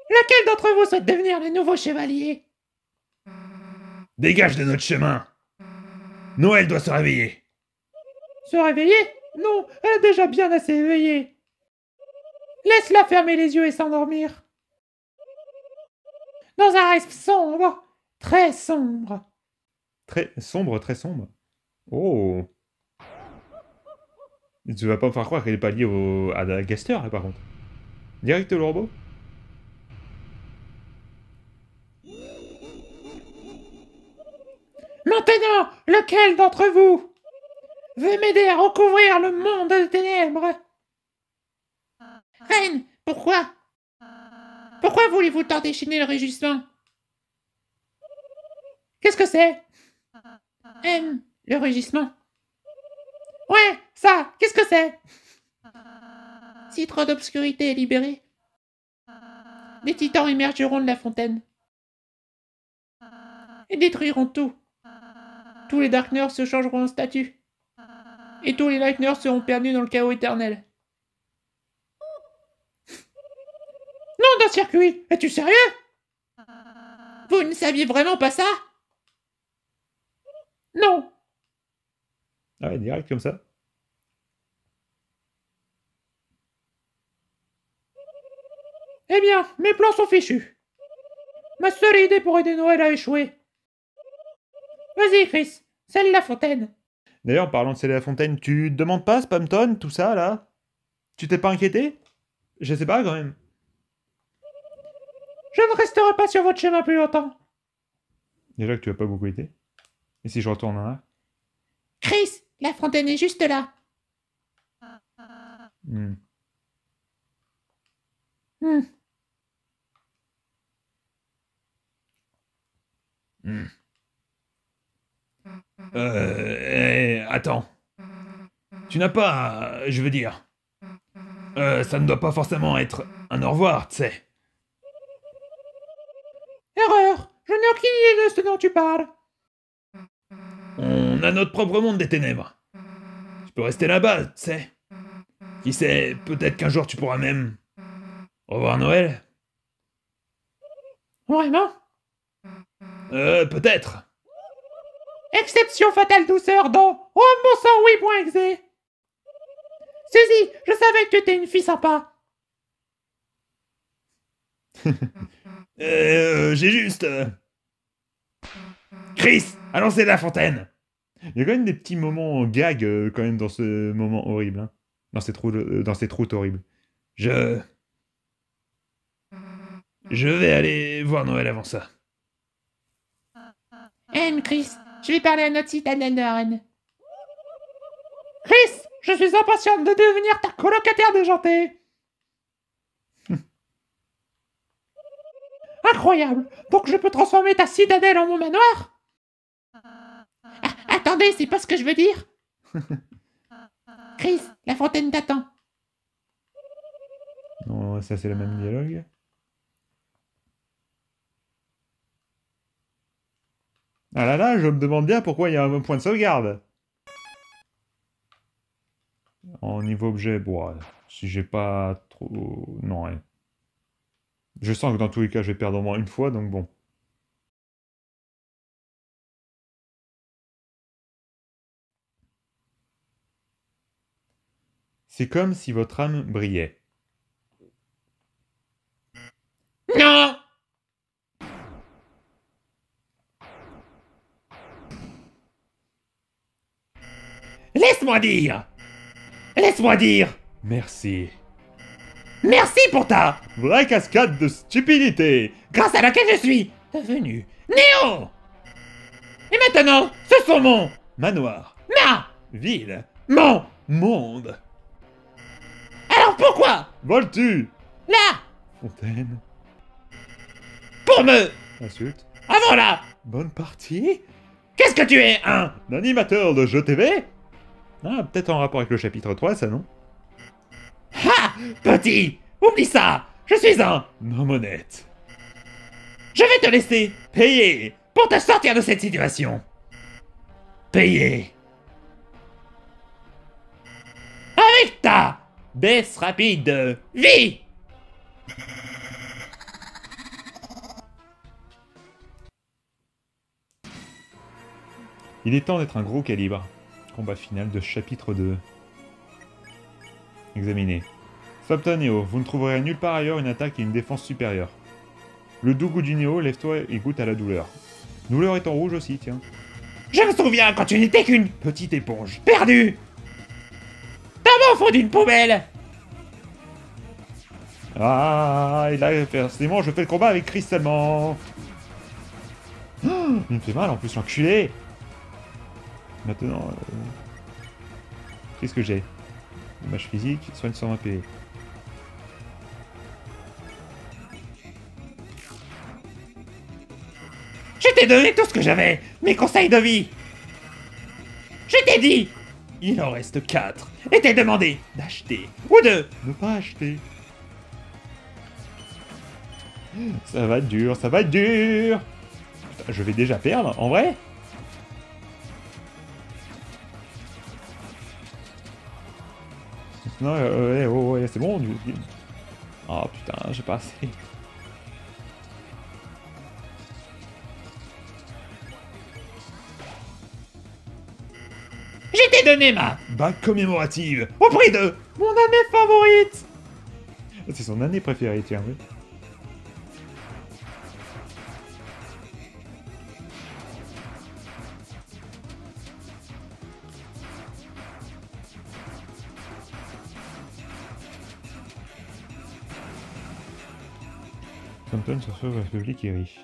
lequel d'entre vous souhaite devenir le nouveau chevalier? Dégage de notre chemin. Noël doit se réveiller. Se réveiller? Non, elle est déjà bien assez éveillée. Laisse-la fermer les yeux et s'endormir. Dans un rêve sombre, très sombre. Très sombre, très sombre. Oh. Tu vas pas me faire croire qu'elle est pas liée à la Gaster, là, par contre. Direct le robot? Maintenant, lequel d'entre vous veut m'aider à recouvrir le monde de ténèbres? Reine, pourquoi? Pourquoi voulez-vous tant déchaîner le rugissement? Qu'est-ce que c'est? Le rugissement. Ouais, ça, qu'est-ce que c'est? Si trop d'obscurité est libérée, les titans émergeront de la fontaine et détruiront tout. Tous les Darkners se changeront en statues. Et tous les Lightners seront perdus dans le chaos éternel. Non d'un circuit! Es-tu sérieux? Vous ne saviez vraiment pas ça? Non! Ah ouais, direct comme ça. Eh bien, mes plans sont fichus. Ma seule idée pour aider Noël a échoué. Vas-y, Chris, scelle la fontaine. D'ailleurs, parlant de sceller la fontaine, tu te demandes pas, Spamton, tout ça, là? Tu t'es pas inquiété? Je sais pas, quand même. Je ne resterai pas sur votre chemin plus longtemps. Déjà que tu as pas beaucoup été. Et si je retourne en là? Chris, la fontaine est juste là. Attends. Tu n'as pas... Je veux dire... ça ne doit pas forcément être un au revoir, tu sais. Erreur, je n'ai aucune idée de ce dont tu parles. On a notre propre monde des ténèbres. Tu peux rester là-bas, tu sais. Qui sait, peut-être qu'un jour tu pourras même revoir Noël. Vraiment? Peut-être. Exception fatale douceur dans... Oh mon sang, oui, point exé. Suzy, je savais que tu étais une fille sympa. J'ai juste... Chris, a lancé la fontaine. Il y a quand même des petits moments gag quand même dans ce moment horrible. Hein. Dans cette route horrible. Je vais aller voir Noël avant ça. Chris, je vais parler à notre citadine. Chris, je suis impatiente de devenir ta colocataire déjantée. Incroyable. Donc je peux transformer ta citadelle en mon manoir? Attendez, c'est pas ce que je veux dire. Chris, la fontaine t'attend. Non, ça c'est le même dialogue. Ah là là, je me demande bien pourquoi il y a un point de sauvegarde. En niveau objet, bon, si j'ai pas trop... Non, ouais. Je sens que dans tous les cas, je vais perdre au moins une fois, donc bon. C'est comme si votre âme brillait. Non! Laisse-moi dire! Laisse-moi dire! Merci. Merci pour ta... Vraie cascade de stupidité. grâce à laquelle je suis devenu Néo! Et maintenant, ce sont mon... Manoir. ma... Ville. mon... Monde. Alors pourquoi? Voltu. Là! Fontaine. Pour me... Insulte. avant là! Bonne partie. Qu'est-ce que tu es, un... L'animateur de jeux TV. Ah, peut-être en rapport avec le chapitre 3, ça non? Ha! Petit! Oublie ça! Je suis un... Non, monette. Je vais te laisser payer pour te sortir de cette situation. Payer. Avec ta baisse rapide de vie. Il est temps d'être un gros calibre. Combat final de chapitre 2. Examinez. Sopta Néo, vous ne trouverez nulle part ailleurs une attaque et une défense supérieure. Le doux goût du Néo, lève-toi et goûte à la douleur. Douleur est en rouge aussi, tiens. Je me souviens quand tu n'étais qu'une Petite éponge. perdue. T'as au fond d'une poubelle. Ah, et là, forcément, je fais le combat avec Chris seulement. Oh, il me fait mal en plus, l'enculé. Maintenant, qu'est-ce que j'ai? Dommage physique, soigne 120 PV. Je t'ai donné tout ce que j'avais, mes conseils de vie. Je t'ai dit, il en reste 4, et t'ai demandé d'acheter ou de... Ne pas acheter. Ça va être dur, ça va être dur. Putain, je vais déjà perdre, en vrai? Non, ouais, ouais, c'est bon. Oh putain, j'ai pas assez. Je t'ai donné ma... Bague commémorative. au prix de... mon année favorite. C'est son année préférée, tiens, oui. Compton se sauve avec le public est riche.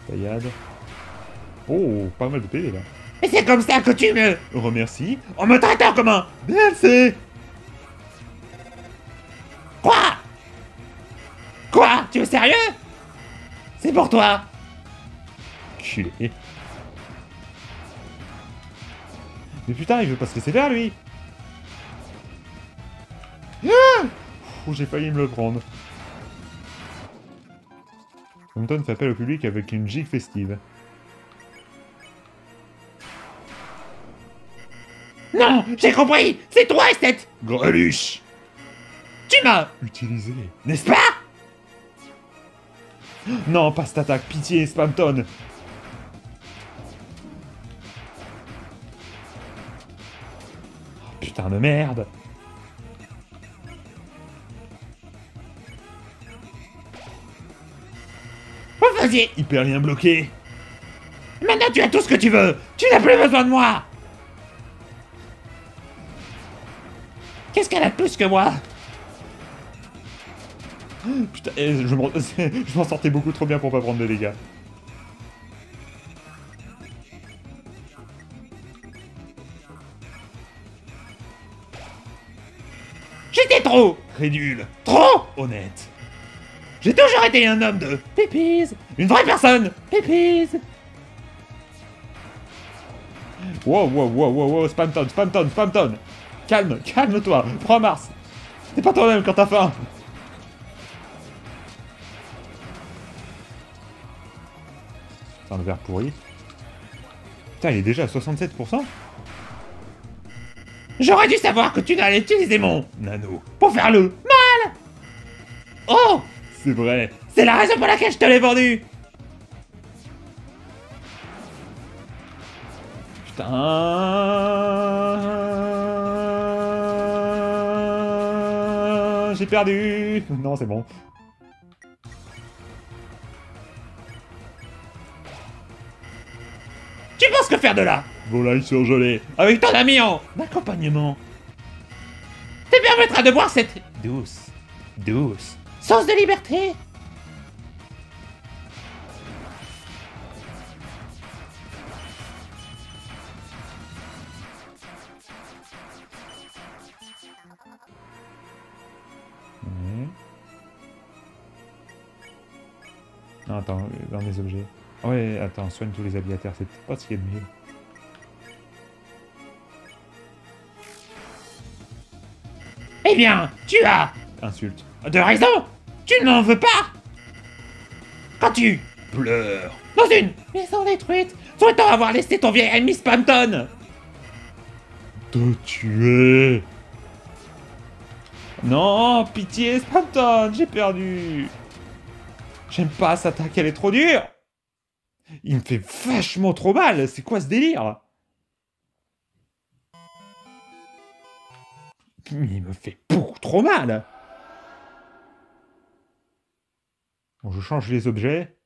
Taillade. Oh, pas mal de PV là. Et c'est comme ça que tu me... Remercie. en me traitant comme un... DLC. Quoi? Quoi? Tu es sérieux? C'est pour toi. Culé. Mais putain, il veut pas se laisser faire lui. Ah, j'ai failli me le prendre. Compton fait appel au public avec une gigue festive. Non, j'ai compris. C'est toi, Esthète. Greluche. Tu m'as... Utilisé. N'est-ce pas? Non, pas cette attaque. Pitié, Spamton. Oh, putain de merde. Oh, vas-y. Hyperlien bloqué. Maintenant, tu as tout ce que tu veux. Tu n'as plus besoin de moi. Qu'est-ce qu'elle a de plus que moi? Putain, je m'en sortais beaucoup trop bien pour pas prendre de dégâts. J'étais trop. Crédule. Trop. Honnête. J'ai toujours été un homme de... Pépise. Une vraie personne. Pépise. Wow, wow, wow, wow, wow, Spamton, Spamton, Spamton. Calme, calme-toi. Prends Mars. T'es pas toi-même quand t'as faim. Putain, le verre pourri. Putain, il est déjà à 67%. J'aurais dû savoir que tu n'allais utiliser mon... Nano. pour faire le... mal. Oh. C'est vrai. C'est la raison pour laquelle je te l'ai vendu. Putain. J'ai perdu. Non, c'est bon. Tu penses que faire de là, Volaille surgelée. avec ton ami en accompagnement, te permettra de boire cette douce sauce de liberté? Ouais. Non, attends, dans les objets. Ouais, attends, soigne tous les habits à terre, c'est peut-être pas ce qu'il y a de mieux. Eh bien, tu as Insulte. de raison. Tu ne m'en veux pas. Quand tu Pleure. dans une maison détruite, souhaitant avoir laissé ton vieil ami Spamton. Te tuer. Non, pitié, Spamton, j'ai perdu. J'aime pas cette attaque, elle est trop dure. Il me fait vachement trop mal, c'est quoi ce délire? Il me fait beaucoup trop mal. Bon, je change les objets.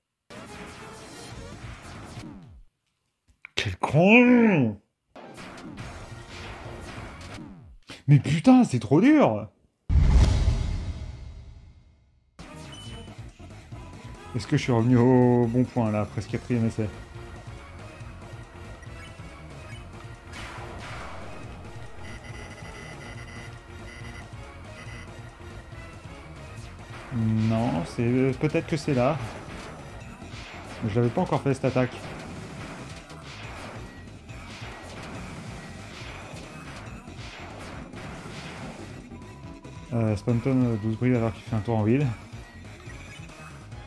Quel con! Mais putain, c'est trop dur! Est-ce que je suis revenu au bon point là, presque 4e essai? Non, c'est peut-être que c'est là. Mais je l'avais pas encore fait cette attaque. Spamton 12 brilles alors qu'il fait un tour en ville.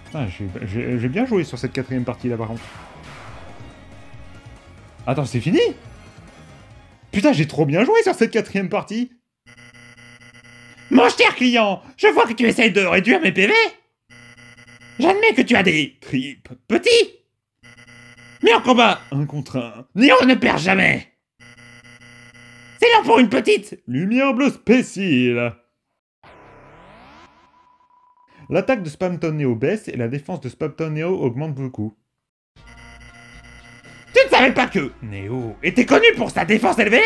Putain, j'ai bien joué sur cette 4e partie là par contre. Attends, c'est fini? Putain, j'ai trop bien joué sur cette 4e partie. Mon cher client, je vois que tu essayes de réduire mes PV. J'admets que tu as des Trip. petits. Mais en combat, 1 contre 1. Néo ne perd jamais. C'est l'heure pour une petite. Lumière bleue spéciale. L'attaque de Spamton Neo baisse et la défense de Spamton Neo augmente beaucoup. Tu ne savais pas que Néo était connu pour sa défense élevée?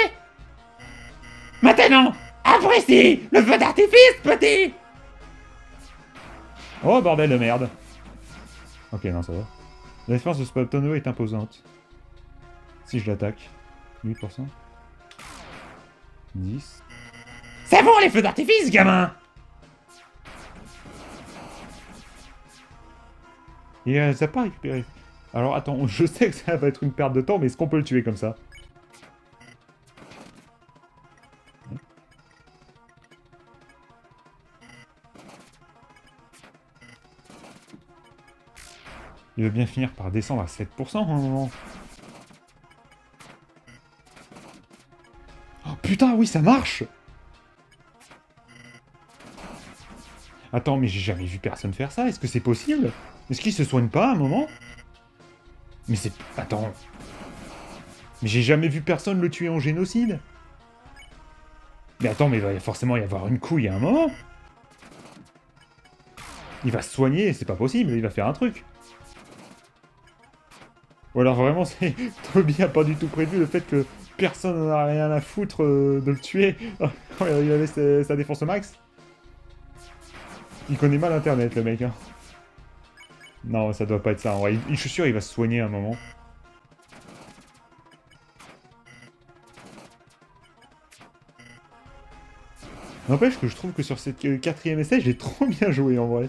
Maintenant, apprécie le feu d'artifice, petit. Oh bordel de merde. Ok, non, ça va. La défense de Spamton Neo est imposante. Si je l'attaque. 8%. 10. C'est bon les feux d'artifice, gamin. Et ça n'a pas récupéré. Alors attends, je sais que ça va être une perte de temps, mais est-ce qu'on peut le tuer comme ça? Il va bien finir par descendre à 7% à un moment. Oh putain, oui, ça marche! Attends, mais j'ai jamais vu personne faire ça. Est-ce que c'est possible? Est-ce qu'il se soigne pas à un moment? Mais c'est... Attends. Mais j'ai jamais vu personne le tuer en génocide. Mais attends, mais il va forcément y avoir une couille à un moment. Il va se soigner, c'est pas possible, il va faire un truc. Ou alors vraiment, c'est Toby a pas du tout prévu le fait que personne n'en a rien à foutre de le tuer quand il avait sa défense au max. Il connaît mal Internet, le mec. Hein. Non, ça doit pas être ça. En vrai. Je suis sûr il va se soigner à un moment. N'empêche que je trouve que sur cette 4ème essai, j'ai trop bien joué en vrai.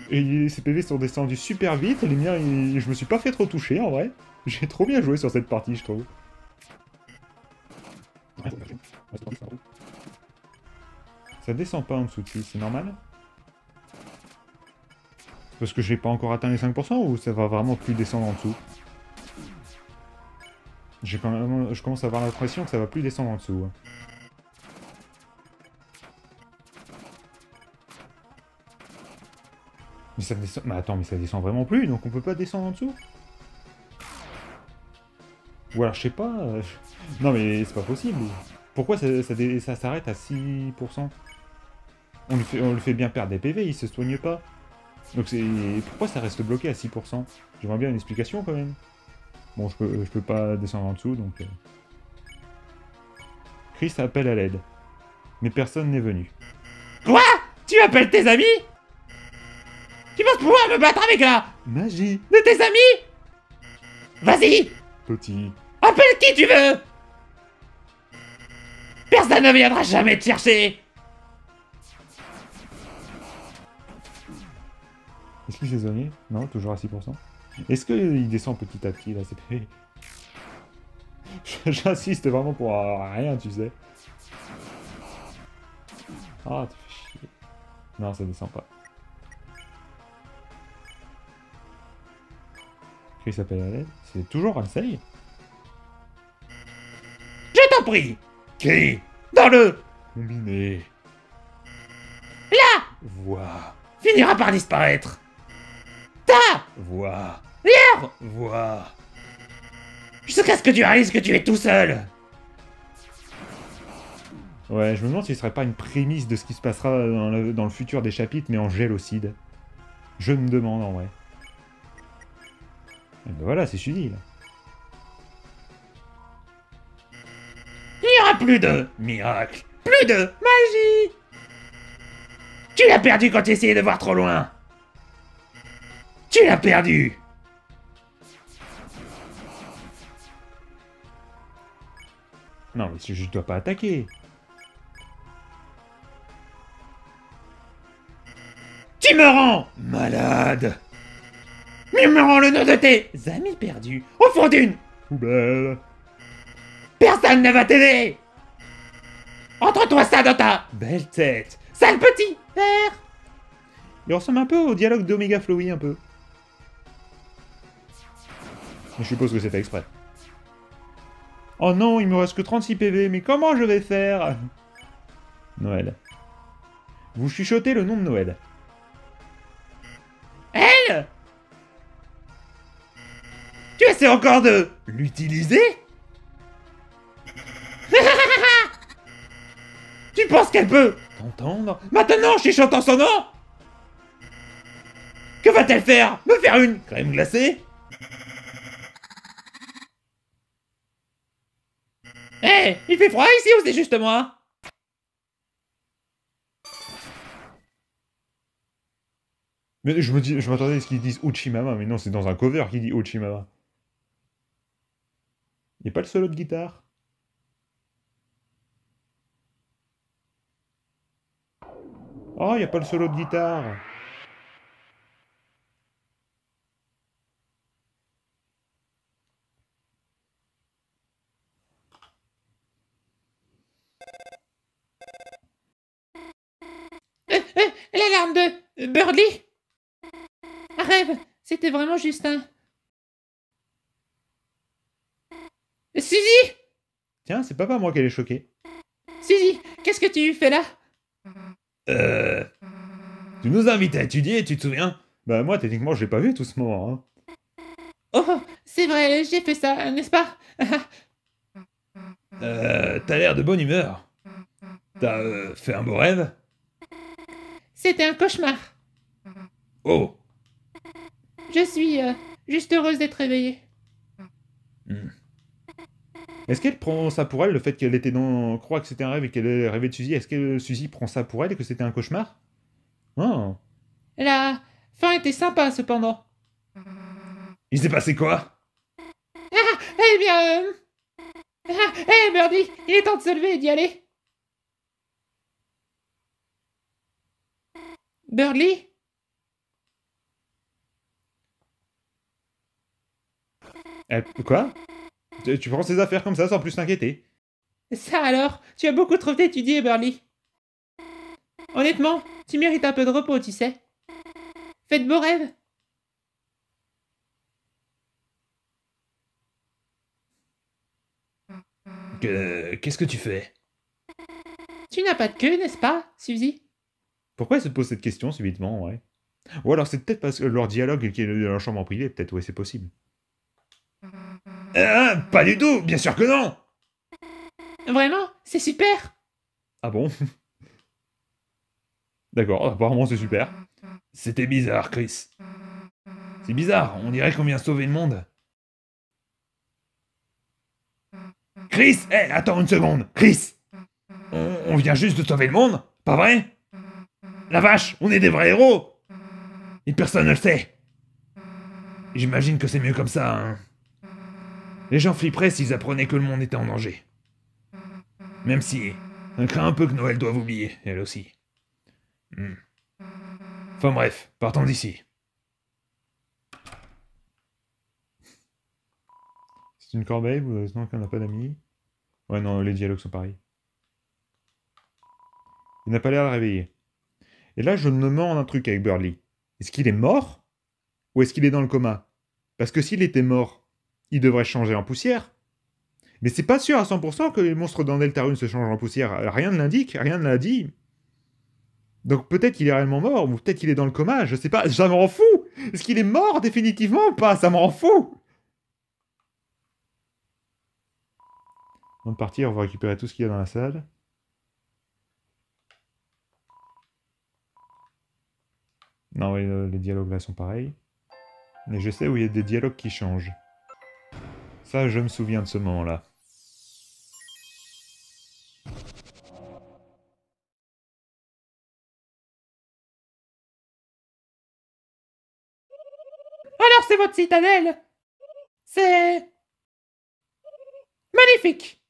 Et ses PV sont descendus super vite, les miens, je me suis pas fait trop toucher en vrai. J'ai trop bien joué sur cette partie, je trouve. Ça descend pas en dessous de c'est normal? Parce que j'ai pas encore atteint les 5% ou ça va vraiment plus descendre en dessous? Je commence à avoir l'impression que ça va plus descendre en dessous. Hein. Mais ça descend... Mais attends, mais ça descend vraiment plus, donc on peut pas descendre en dessous? Ou alors, je sais pas... Non mais c'est pas possible. Pourquoi ça s'arrête à 6%? On le fait bien perdre des PV, il se soigne pas. Donc c'est... Pourquoi ça reste bloqué à 6%? J'aimerais bien une explication quand même. Bon, je peux pas descendre en dessous, donc... Chris appelle à l'aide. Mais personne n'est venu. Quoi? Tu appelles tes amis? Tu penses pouvoir me battre avec la... Magie! de tes amis? Vas-y! Petit... Appelle qui tu veux! Personne ne viendra jamais te chercher! Est-ce qu'il s'est soigné? Non, toujours à 6%. Est-ce qu'il descend petit à petit, là, c'est PV? J'insiste vraiment pour rien, tu sais. Ah, tu fais chier. Non, ça descend pas. Chris s'appelle à l'aide. C'est toujours un seuil. Je t'en prie! Qui? Dans le... Combiné. Là! Voix. Finira par disparaître! Ta! Voix. Hier! Voix. Jusqu'à ce que tu réalises que tu es tout seul! Ouais, je me demande si ce serait pas une prémisse de ce qui se passera dans le futur des chapitres, mais en gélocide. Je me demande, en vrai. Et ben voilà, c'est suivi, là. Il n'y aura plus de miracle! Plus de magie! Tu l'as perdu quand tu essayais de voir trop loin! Tu l'as perdu! Non, mais je dois pas attaquer. Tu me rends malade! Tu me rends le nom de tes amis perdus au fond d'une... Poubelle. Personne ne va t'aider! Entre-toi ça dans ta belle tête, sale petit verre! Il ressemble un peu au dialogue d'Omega Flowey, un peu. Je suppose que c'est fait exprès. Oh non, il me reste que 36 PV, mais comment je vais faire? Noël. Vous chuchotez le nom de Noël. Elle! Tu essaies encore de l'utiliser? Tu penses qu'elle peut t'entendre maintenant en chuchotant son nom? Que va-t-elle faire? Me faire une crème glacée? Hé, il fait froid ici ou c'est juste moi? Mais je m'attendais à ce qu'ils disent Uchimama, mais non, c'est dans un cover qui dit Uchimama. Y a pas le solo de guitare? Oh, y a pas le solo de guitare! L'alarme de Birdie? Un rêve, c'était vraiment juste un... Suzy? Tiens, c'est pas moi qui allais choquer. Suzy, qu'est-ce que tu fais là? Tu nous invites à étudier, tu te souviens? Bah moi, techniquement, je l'ai pas vu tout ce moment. Hein. Oh, c'est vrai, j'ai fait ça, n'est-ce pas? T'as l'air de bonne humeur. T'as fait un beau rêve? C'était un cauchemar. Oh. Je suis juste heureuse d'être réveillée. Est-ce qu'elle prend ça pour elle, le fait qu'elle était dans... croit que c'était un rêve et qu'elle ait rêvé de Suzy? Est-ce que Suzy prend ça pour elle et que c'était un cauchemar? Oh. La fin était sympa, cependant. Il s'est passé quoi? Eh bien... Hé, Birdie, il est temps de se lever et d'y aller. Birdie? Quoi? Tu prends ses affaires comme ça sans plus t'inquiéter? Ça alors, tu as beaucoup trop étudié, Birdie. Honnêtement, tu mérites un peu de repos, tu sais. Fais de beaux rêves. Qu'est-ce que tu fais? Tu n'as pas de queue, n'est-ce pas, Suzy? Pourquoi elle se pose cette question subitement, ouais? Ou alors c'est peut-être parce que leur dialogue qui est dans leur chambre en privé, peut-être, ouais, c'est possible. Pas du tout, bien sûr que non! Vraiment? C'est super! Ah bon? D'accord, apparemment c'est super. C'était bizarre, Chris. C'est bizarre, on dirait qu'on vient sauver le monde. Chris! Attends une seconde! Chris! On vient juste de sauver le monde? Pas vrai? La vache, on est des vrais héros! Et personne ne le sait. J'imagine que c'est mieux comme ça, hein. Les gens flipperaient s'ils apprenaient que le monde était en danger. Même si, on craint un peu que Noël doive oublier, elle aussi. Enfin bref, partons d'ici. C'est une corbeille, vous non qu'on n'a pas d'amis? Ouais, non, les dialogues sont pareils. Il n'a pas l'air de réveiller. Et là, je me demande un truc avec Burley. Est-ce qu'il est mort? Ou est-ce qu'il est dans le coma? Parce que s'il était mort, il devrait changer en poussière. Mais c'est pas sûr à 100% que les monstres dans Deltarune se changent en poussière. Rien ne l'indique, rien ne l'a dit. Donc peut-être qu'il est réellement mort, ou peut-être qu'il est dans le coma, je sais pas, ça m'en fout! Est-ce qu'il est mort définitivement ou pas? Ça m'en fout! Avant de partir, on va récupérer tout ce qu'il y a dans la salle. Non, oui, les dialogues là sont pareils. Mais je sais où il y a des dialogues qui changent. Ça, je me souviens de ce moment-là. Alors c'est votre citadelle! C'est... magnifique!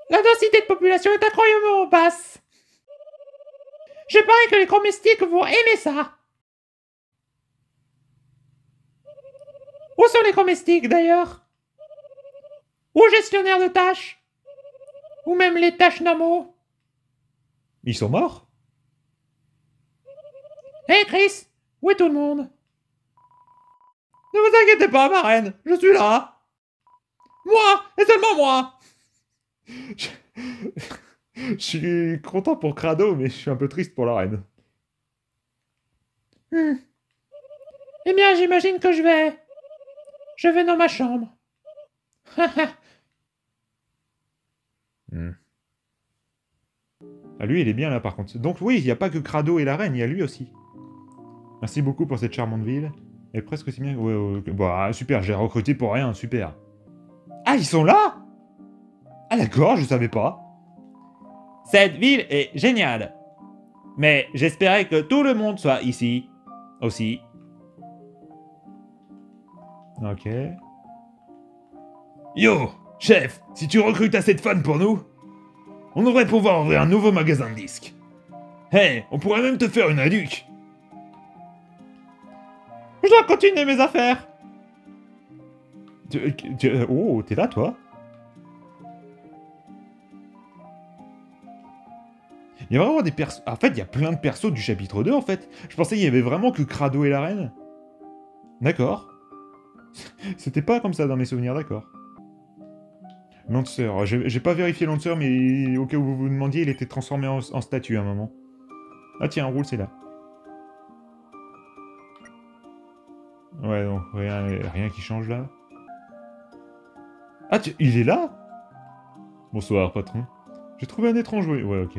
La densité de population est incroyablement basse! Je parie que les comestiques vont aimer ça! Où sont les comestiques, d'ailleurs? Ou gestionnaires de tâches? Ou même les tâches normaux? Ils sont morts? Hé Chris, où est tout le monde? Ne vous inquiétez pas, ma reine, je suis là! Moi, et seulement moi! Je suis content pour Crado, mais je suis un peu triste pour la reine. Eh bien, j'imagine que je vais... Je vais dans ma chambre. Ah, lui, il est bien là, par contre. Donc oui, il n'y a pas que Crado et la reine, il y a lui aussi. Merci beaucoup pour cette charmante ville. Elle est presque aussi bien... Ouais, bah, super, j'ai recruté pour rien, super. Ah, ils sont là? Ah d'accord, je savais pas. Cette ville est géniale. Mais j'espérais que tout le monde soit ici. Aussi. Ok. Yo, chef, si tu recrutes assez de fans pour nous, on devrait pouvoir ouvrir un nouveau magasin de disques. Hey, on pourrait même te faire une réduc. Je dois continuer mes affaires. Oh, t'es là, toi? Il y a vraiment des persos... En fait, il y a plein de persos du chapitre 2, en fait. Je pensais qu'il y avait vraiment que Crado et la reine. D'accord. C'était pas comme ça dans mes souvenirs, d'accord. Lancer. J'ai pas vérifié Lancer, mais au cas où vous vous demandiez, il était transformé en statue à un moment. Ah tiens, un roule, c'est là. Ouais, donc rien qui change là. Ah, il est là? Bonsoir, patron. J'ai trouvé un étrange jouet. Ouais, ok.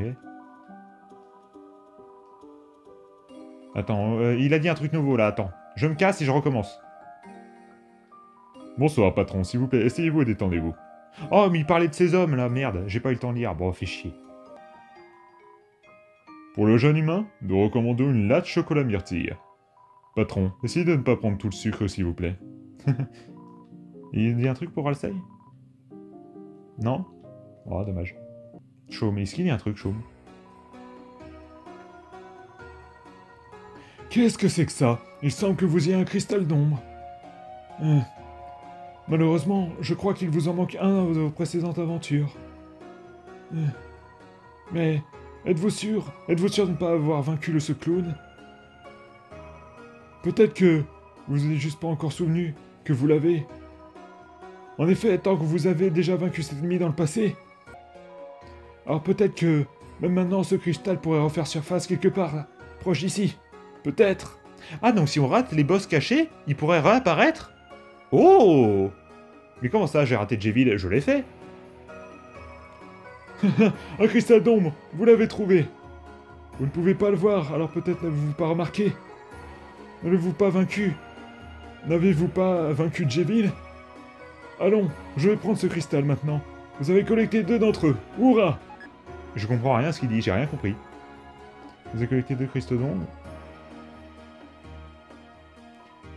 Attends, il a dit un truc nouveau là, attends. Je me casse et je recommence. Bonsoir, patron, s'il vous plaît, essayez-vous et détendez-vous. Oh, mais il parlait de ces hommes là, merde, j'ai pas eu le temps de lire. Bon, fait chier. Pour le jeune humain, nous recommandons une latte chocolat myrtille. Patron, essayez de ne pas prendre tout le sucre, s'il vous plaît. Il dit un truc pour Alcei? Non? Oh, dommage. Chaume, est-ce qu'il y a un truc, Chaume? Qu'est-ce que c'est que ça? Il semble que vous ayez un cristal d'ombre. Malheureusement, je crois qu'il vous en manque un à vos précédentes aventures. Mais, êtes-vous sûr? Êtes-vous sûr de ne pas avoir vaincu ce clown? Peut-être que vous n'êtes juste pas encore souvenu que vous l'avez. En effet, tant que vous avez déjà vaincu cet ennemi dans le passé. Alors peut-être que, même maintenant, ce cristal pourrait refaire surface quelque part, là, proche d'ici. Peut-être. Ah, donc si on rate les boss cachés, ils pourraient réapparaître? Oh! Mais comment ça, j'ai raté J-Ville? Je l'ai fait. Un cristal d'ombre, vous l'avez trouvé. Vous ne pouvez pas le voir, alors peut-être n'avez-vous pas remarqué. N'avez-vous pas vaincu? N'avez-vous pas vaincu J-Ville? Allons, je vais prendre ce cristal maintenant. Vous avez collecté 2 d'entre eux. Hurrah! Je comprends rien à ce qu'il dit, j'ai rien compris. Vous avez collecté 2 cristaux d'ombre?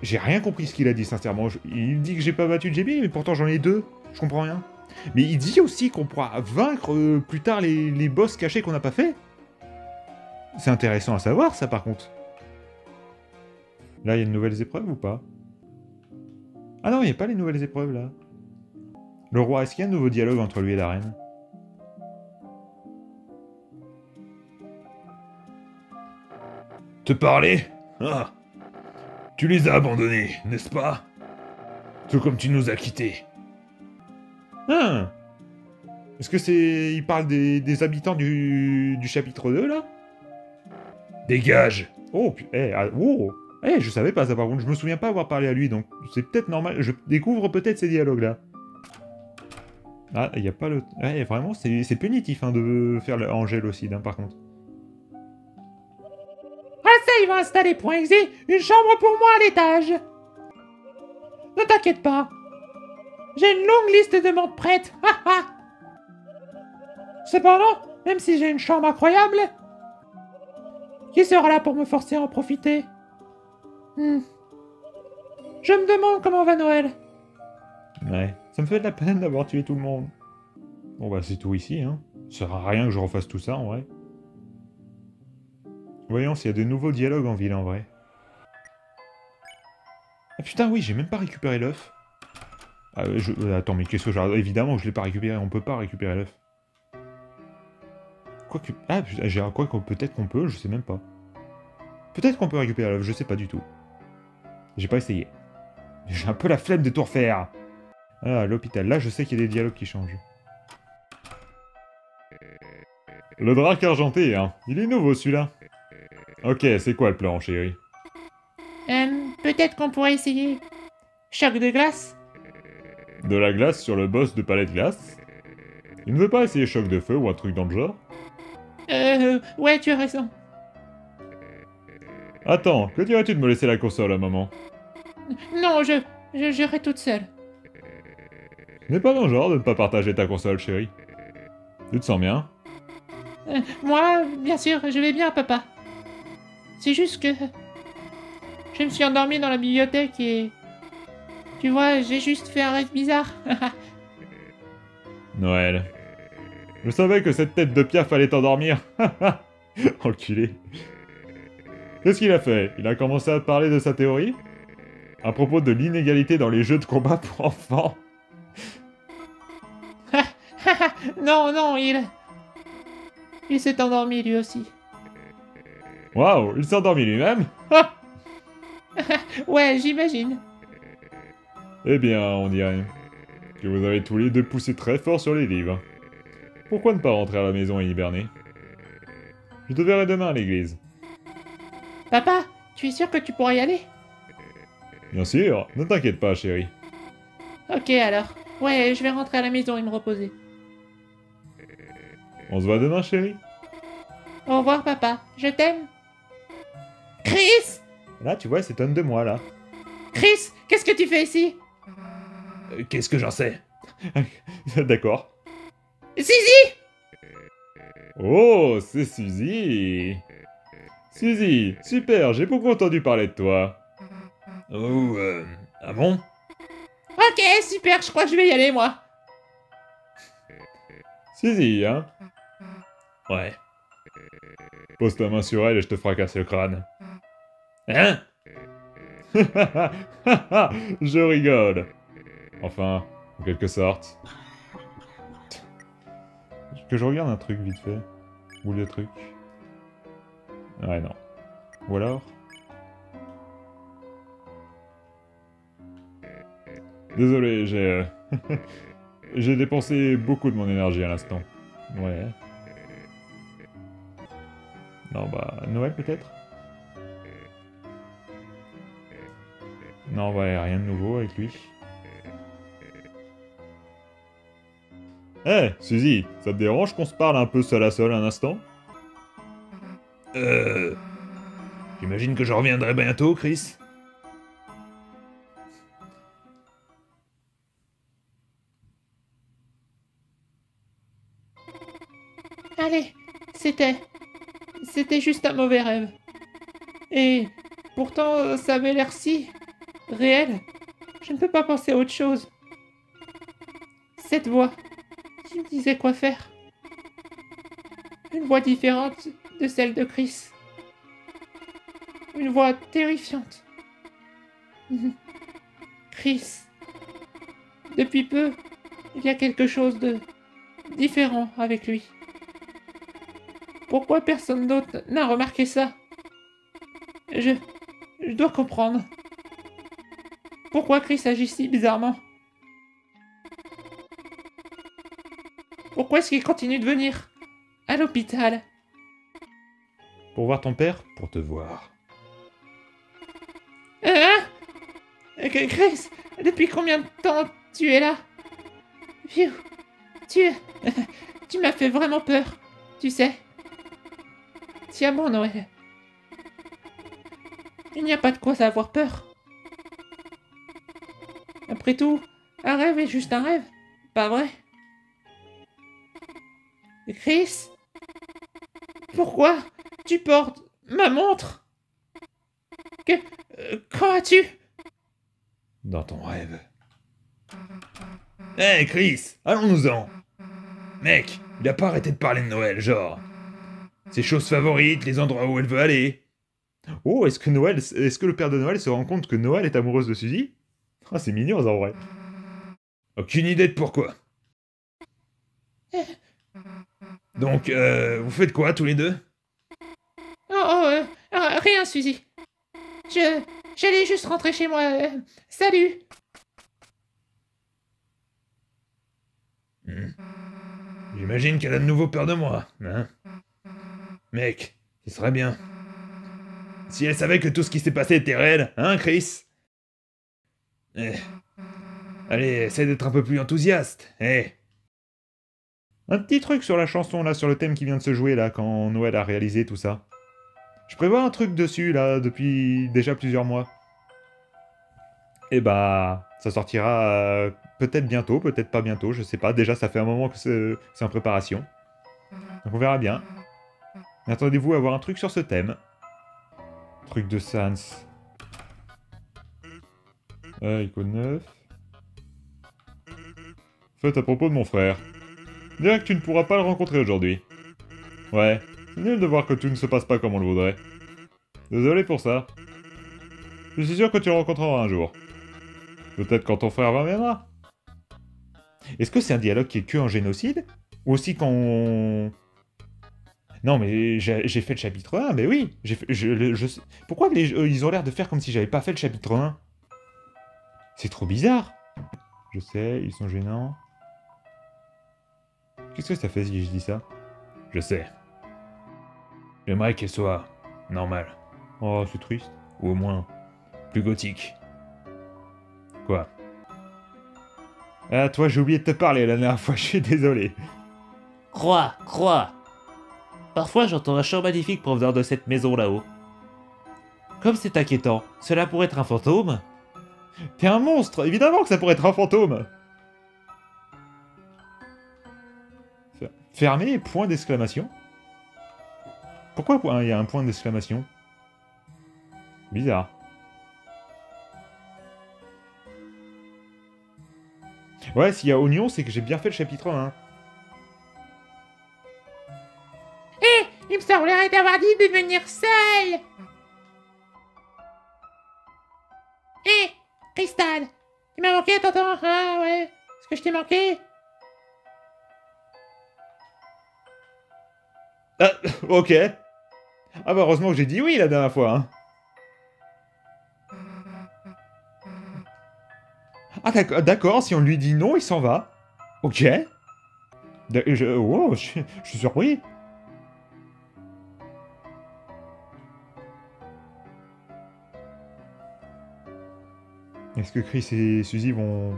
J'ai rien compris ce qu'il a dit, sincèrement. Il dit que j'ai pas battu J-Ville, mais pourtant j'en ai 2. Je comprends rien. Mais il dit aussi qu'on pourra vaincre plus tard les boss cachés qu'on n'a pas fait. C'est intéressant à savoir, ça, par contre. Là, il y a de nouvelles épreuves ou pas? Ah non, il n'y a pas les nouvelles épreuves, là. Le roi, est-ce qu'il y a un nouveau dialogue entre lui et la reine? Te parler? Ah! Tu les as abandonnés, n'est-ce pas? Tout comme tu nous as quittés. Ah! Est-ce que c'est... Il parle des habitants du chapitre 2, là? Dégage! Oh, je savais pas ça, par contre. Je me souviens pas avoir parlé à lui, donc c'est peut-être normal. Je découvre peut-être ces dialogues-là. Ah, il n'y a pas le... Ouais, vraiment, c'est punitif, hein, de faire l'angélocide, hein, par contre. Alcei va installer .exe une chambre pour moi à l'étage. Ne t'inquiète pas. J'ai une longue liste de demandes prêtes. Cependant, même si j'ai une chambre incroyable, qui sera là pour me forcer à en profiter? Je me demande comment va Noël. Ouais, ça me fait de la peine d'avoir tué tout le monde. Bon bah c'est tout ici, hein. Ça sert à rien que je refasse tout ça, en vrai. Voyons s'il y a de nouveaux dialogues en ville, en vrai. Ah putain, oui, j'ai même pas récupéré l'œuf. Ah, attends, mais qu'est-ce que j'ai... Évidemment que je l'ai pas récupéré, on peut pas récupérer l'œuf. Quoique... Ah, quoi que peut-être qu'on peut, je sais même pas. Peut-être qu'on peut récupérer l'œuf, je sais pas du tout. J'ai pas essayé. J'ai un peu la flemme de tout refaire. Ah, l'hôpital. Là, je sais qu'il y a des dialogues qui changent. Le drac argenté, hein. Il est nouveau, celui-là. Ok, c'est quoi le plan, chérie? Peut-être qu'on pourrait essayer... Choc de glace? De la glace sur le boss de palais de glace? Il ne veut pas essayer choc de feu ou un truc dans le genre? Ouais, tu as raison. Attends, que dirais-tu de me laisser la console à maman? Non, je gérerai toute seule. Ce n'est pas dans le genre de ne pas partager ta console, chérie. Tu te sens bien? Moi, bien sûr, je vais bien, papa. C'est juste que... Je me suis endormi dans la bibliothèque et... Tu vois, j'ai juste fait un rêve bizarre. Noël. Je savais que cette tête de piaf allait t'endormir. Enculé. Qu'est-ce qu'il a fait? Il a commencé à te parler de sa théorie? À propos de l'inégalité dans les jeux de combat pour enfants? Non, il s'est endormi lui aussi. Waouh, il s'est endormi lui-même? Ouais, j'imagine. Eh bien, on dirait. que vous avez tous les deux poussé très fort sur les livres. Pourquoi ne pas rentrer à la maison et hiberner? Je te verrai demain à l'église. Papa, tu es sûr que tu pourras y aller? Bien sûr, ne t'inquiète pas, chérie. Ok alors. Ouais, je vais rentrer à la maison et me reposer. On se voit demain, chérie. Au revoir papa, je t'aime. Chris! Là, tu vois, elle s'étonne de moi, là. Chris, qu'est-ce que tu fais ici? Qu'est-ce que j'en sais? D'accord. Suzy! Oh, c'est Suzy. Suzy, super, j'ai beaucoup entendu parler de toi. Oh, ah bon? Ok, super, je crois que je vais y aller moi. Suzy, hein? Ouais. Pose ta main sur elle et je te fracasse le crâne. Hein? Je rigole. Enfin, en quelque sorte. Que je regarde un truc vite fait. Ou le truc. Ouais, non. Ou alors... Désolé, j'ai... j'ai dépensé beaucoup de mon énergie à l'instant. Ouais. Non, bah... Noël, peut-être? Non, ouais, rien de nouveau avec lui. Eh, Suzy, ça te dérange qu'on se parle un peu seul à seul un instant? J'imagine que je reviendrai bientôt, Chris. Allez, c'était juste un mauvais rêve. Et pourtant, ça avait l'air si réel. Je ne peux pas penser à autre chose. Cette voix qui me disait quoi faire. Une voix différente de celle de Chris. Une voix terrifiante. Chris. Depuis peu, il y a quelque chose de différent avec lui. Pourquoi personne d'autre n'a remarqué ça? Je dois comprendre. Pourquoi Chris agit si bizarrement? Pourquoi est-ce qu'il continue de venir à l'hôpital? Pour voir ton père? Pour te voir. Hein? Chris, depuis combien de temps tu es là? Phew, tu m'as fait vraiment peur, tu sais. Tiens bon, Noël. Il n'y a pas de quoi avoir peur. Après tout, un rêve est juste un rêve, pas vrai? Chris? Pourquoi tu portes ma montre? Quand as-tu? Dans ton rêve. Hé, Chris, allons-nous-en. Mec, il a pas arrêté de parler de Noël, genre. Ses choses favorites, les endroits où elle veut aller. Oh, est-ce que le père de Noël se rend compte que Noël est amoureuse de Suzy? Ah, c'est mignon, ça, en vrai. Aucune idée de pourquoi. Donc, vous faites quoi, tous les deux? Rien, Suzy. J'allais juste rentrer chez moi. Salut. J'imagine qu'elle a de nouveau peur de moi, hein? Mec, ce serait bien. Si elle savait que tout ce qui s'est passé était réel, hein, Chris? Allez, essaie d'être un peu plus enthousiaste, Un petit truc sur la chanson, là, sur le thème qui vient de se jouer, là, quand Noël a réalisé tout ça. Je prévois un truc dessus, là, depuis déjà plusieurs mois. Et bah, ça sortira peut-être bientôt, peut-être pas bientôt, je sais pas. Déjà, ça fait un moment que c'est en préparation. Donc on verra bien. Mais attendez-vous à avoir un truc sur ce thème. Truc de Sans. Icône 9. Fait à propos de mon frère. Dirais que tu ne pourras pas le rencontrer aujourd'hui. Ouais, c'est nul de voir que tout ne se passe pas comme on le voudrait. Désolé pour ça. Je suis sûr que tu le rencontreras un jour. Peut-être quand ton frère reviendra. Est-ce que c'est un dialogue qui est que en génocide? Ou aussi quand on... Non, mais j'ai fait le chapitre 1, mais oui. Pourquoi ils ont l'air de faire comme si j'avais pas fait le chapitre 1? C'est trop bizarre. Je sais, ils sont gênants. Qu'est-ce que ça fait si je dis ça? Je sais. J'aimerais qu'elle soit normale. Oh, c'est triste. Ou au moins, plus gothique. Quoi? Ah, toi, j'ai oublié de te parler la dernière fois, je suis désolé. Croix, croix. Parfois j'entends un chant magnifique provenant de cette maison là-haut. Comme c'est inquiétant, cela pourrait être un fantôme? T'es un monstre, évidemment que ça pourrait être un fantôme. Fermé, point d'exclamation. Pourquoi il y a un point d'exclamation? Bizarre. Ouais, s'il y a oignon, c'est que j'ai bien fait le chapitre 1. Hé, il me semblerait t'avoir dit de venir seul. Hé, Cristal, tu m'as manqué, tonton? Ah ouais, est-ce que je t'ai manqué? Ah, ok. Ah bah heureusement que j'ai dit oui la dernière fois. Hein. Ah d'accord, si on lui dit non, il s'en va. Ok. Wow, je suis surpris. Est-ce que Chris et Suzy vont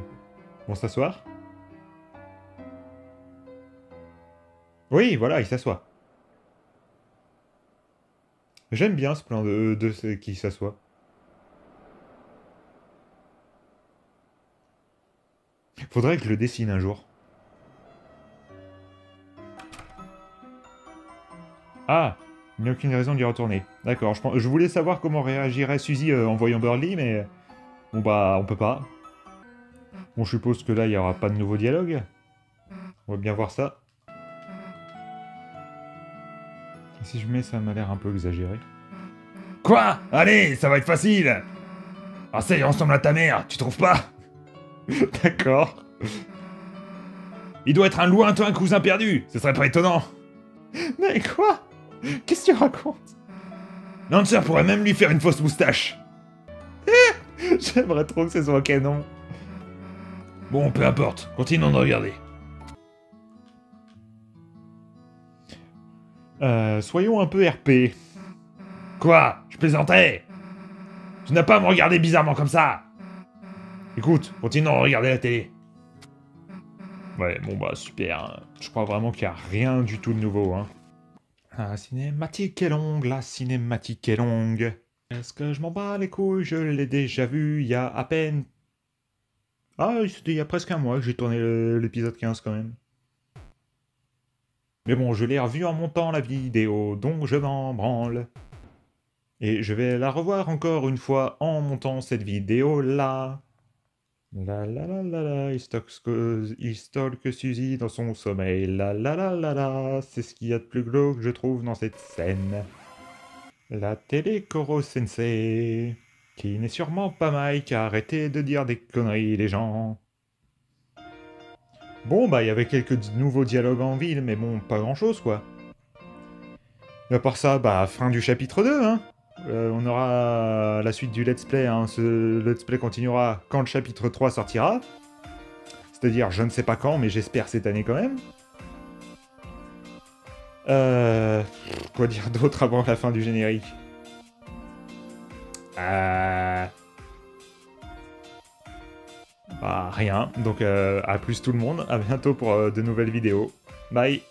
s'asseoir? Oui, voilà, ils s'assoient. J'aime bien ce plan de ceux qui s'assoient. Faudrait que je le dessine un jour. Ah, il n'y a aucune raison d'y retourner. D'accord, je voulais savoir comment réagirait Suzy en voyant Burley, mais... Bon bah, on peut pas. Bon, je suppose que là, il n'y aura pas de nouveau dialogue. On va bien voir ça. Si je mets, ça m'a l'air un peu exagéré. Quoi? Allez, ça va être facile. Essaye, ressemble à ta mère, tu trouves pas? D'accord. Il doit être un lointain cousin perdu, ce serait pas étonnant. Mais quoi? Qu'est-ce que tu racontes? Lancer pourrait même lui faire une fausse moustache. J'aimerais trop que ce soit canon. Bon, peu importe, continuons de regarder. Soyons un peu RP. Quoi? Je plaisantais. Tu n'as pas à me regarder bizarrement comme ça. Écoute, continuons de regarder la télé. Ouais, bon bah super. Je crois vraiment qu'il n'y a rien du tout de nouveau. Hein. La cinématique est longue, la cinématique est longue. Est-ce que je m'en bats les couilles? Je l'ai déjà vu il y a à peine... Ah, c'était il y a presque un mois que j'ai tourné l'épisode 15 quand même. Mais bon, je l'ai revu en montant la vidéo, donc je m'en branle. Et je vais la revoir encore une fois en montant cette vidéo-là. La la la la la, il stalk Suzy dans son sommeil. La la la la la, c'est ce qu'il y a de plus glauque, je trouve, dans cette scène. La télé Koro Sensei, qui n'est sûrement pas Mike, a arrêté de dire des conneries, les gens. Bon, bah, il y avait quelques nouveaux dialogues en ville, mais bon, pas grand-chose, quoi. Et à part ça, bah, fin du chapitre 2, hein. On aura la suite du let's play, hein. Ce let's play continuera quand le chapitre 3 sortira. C'est-à-dire, je ne sais pas quand, mais j'espère cette année quand même. Quoi dire d'autre avant la fin du générique? Bah, rien. Donc, à plus tout le monde. À bientôt pour de nouvelles vidéos. Bye.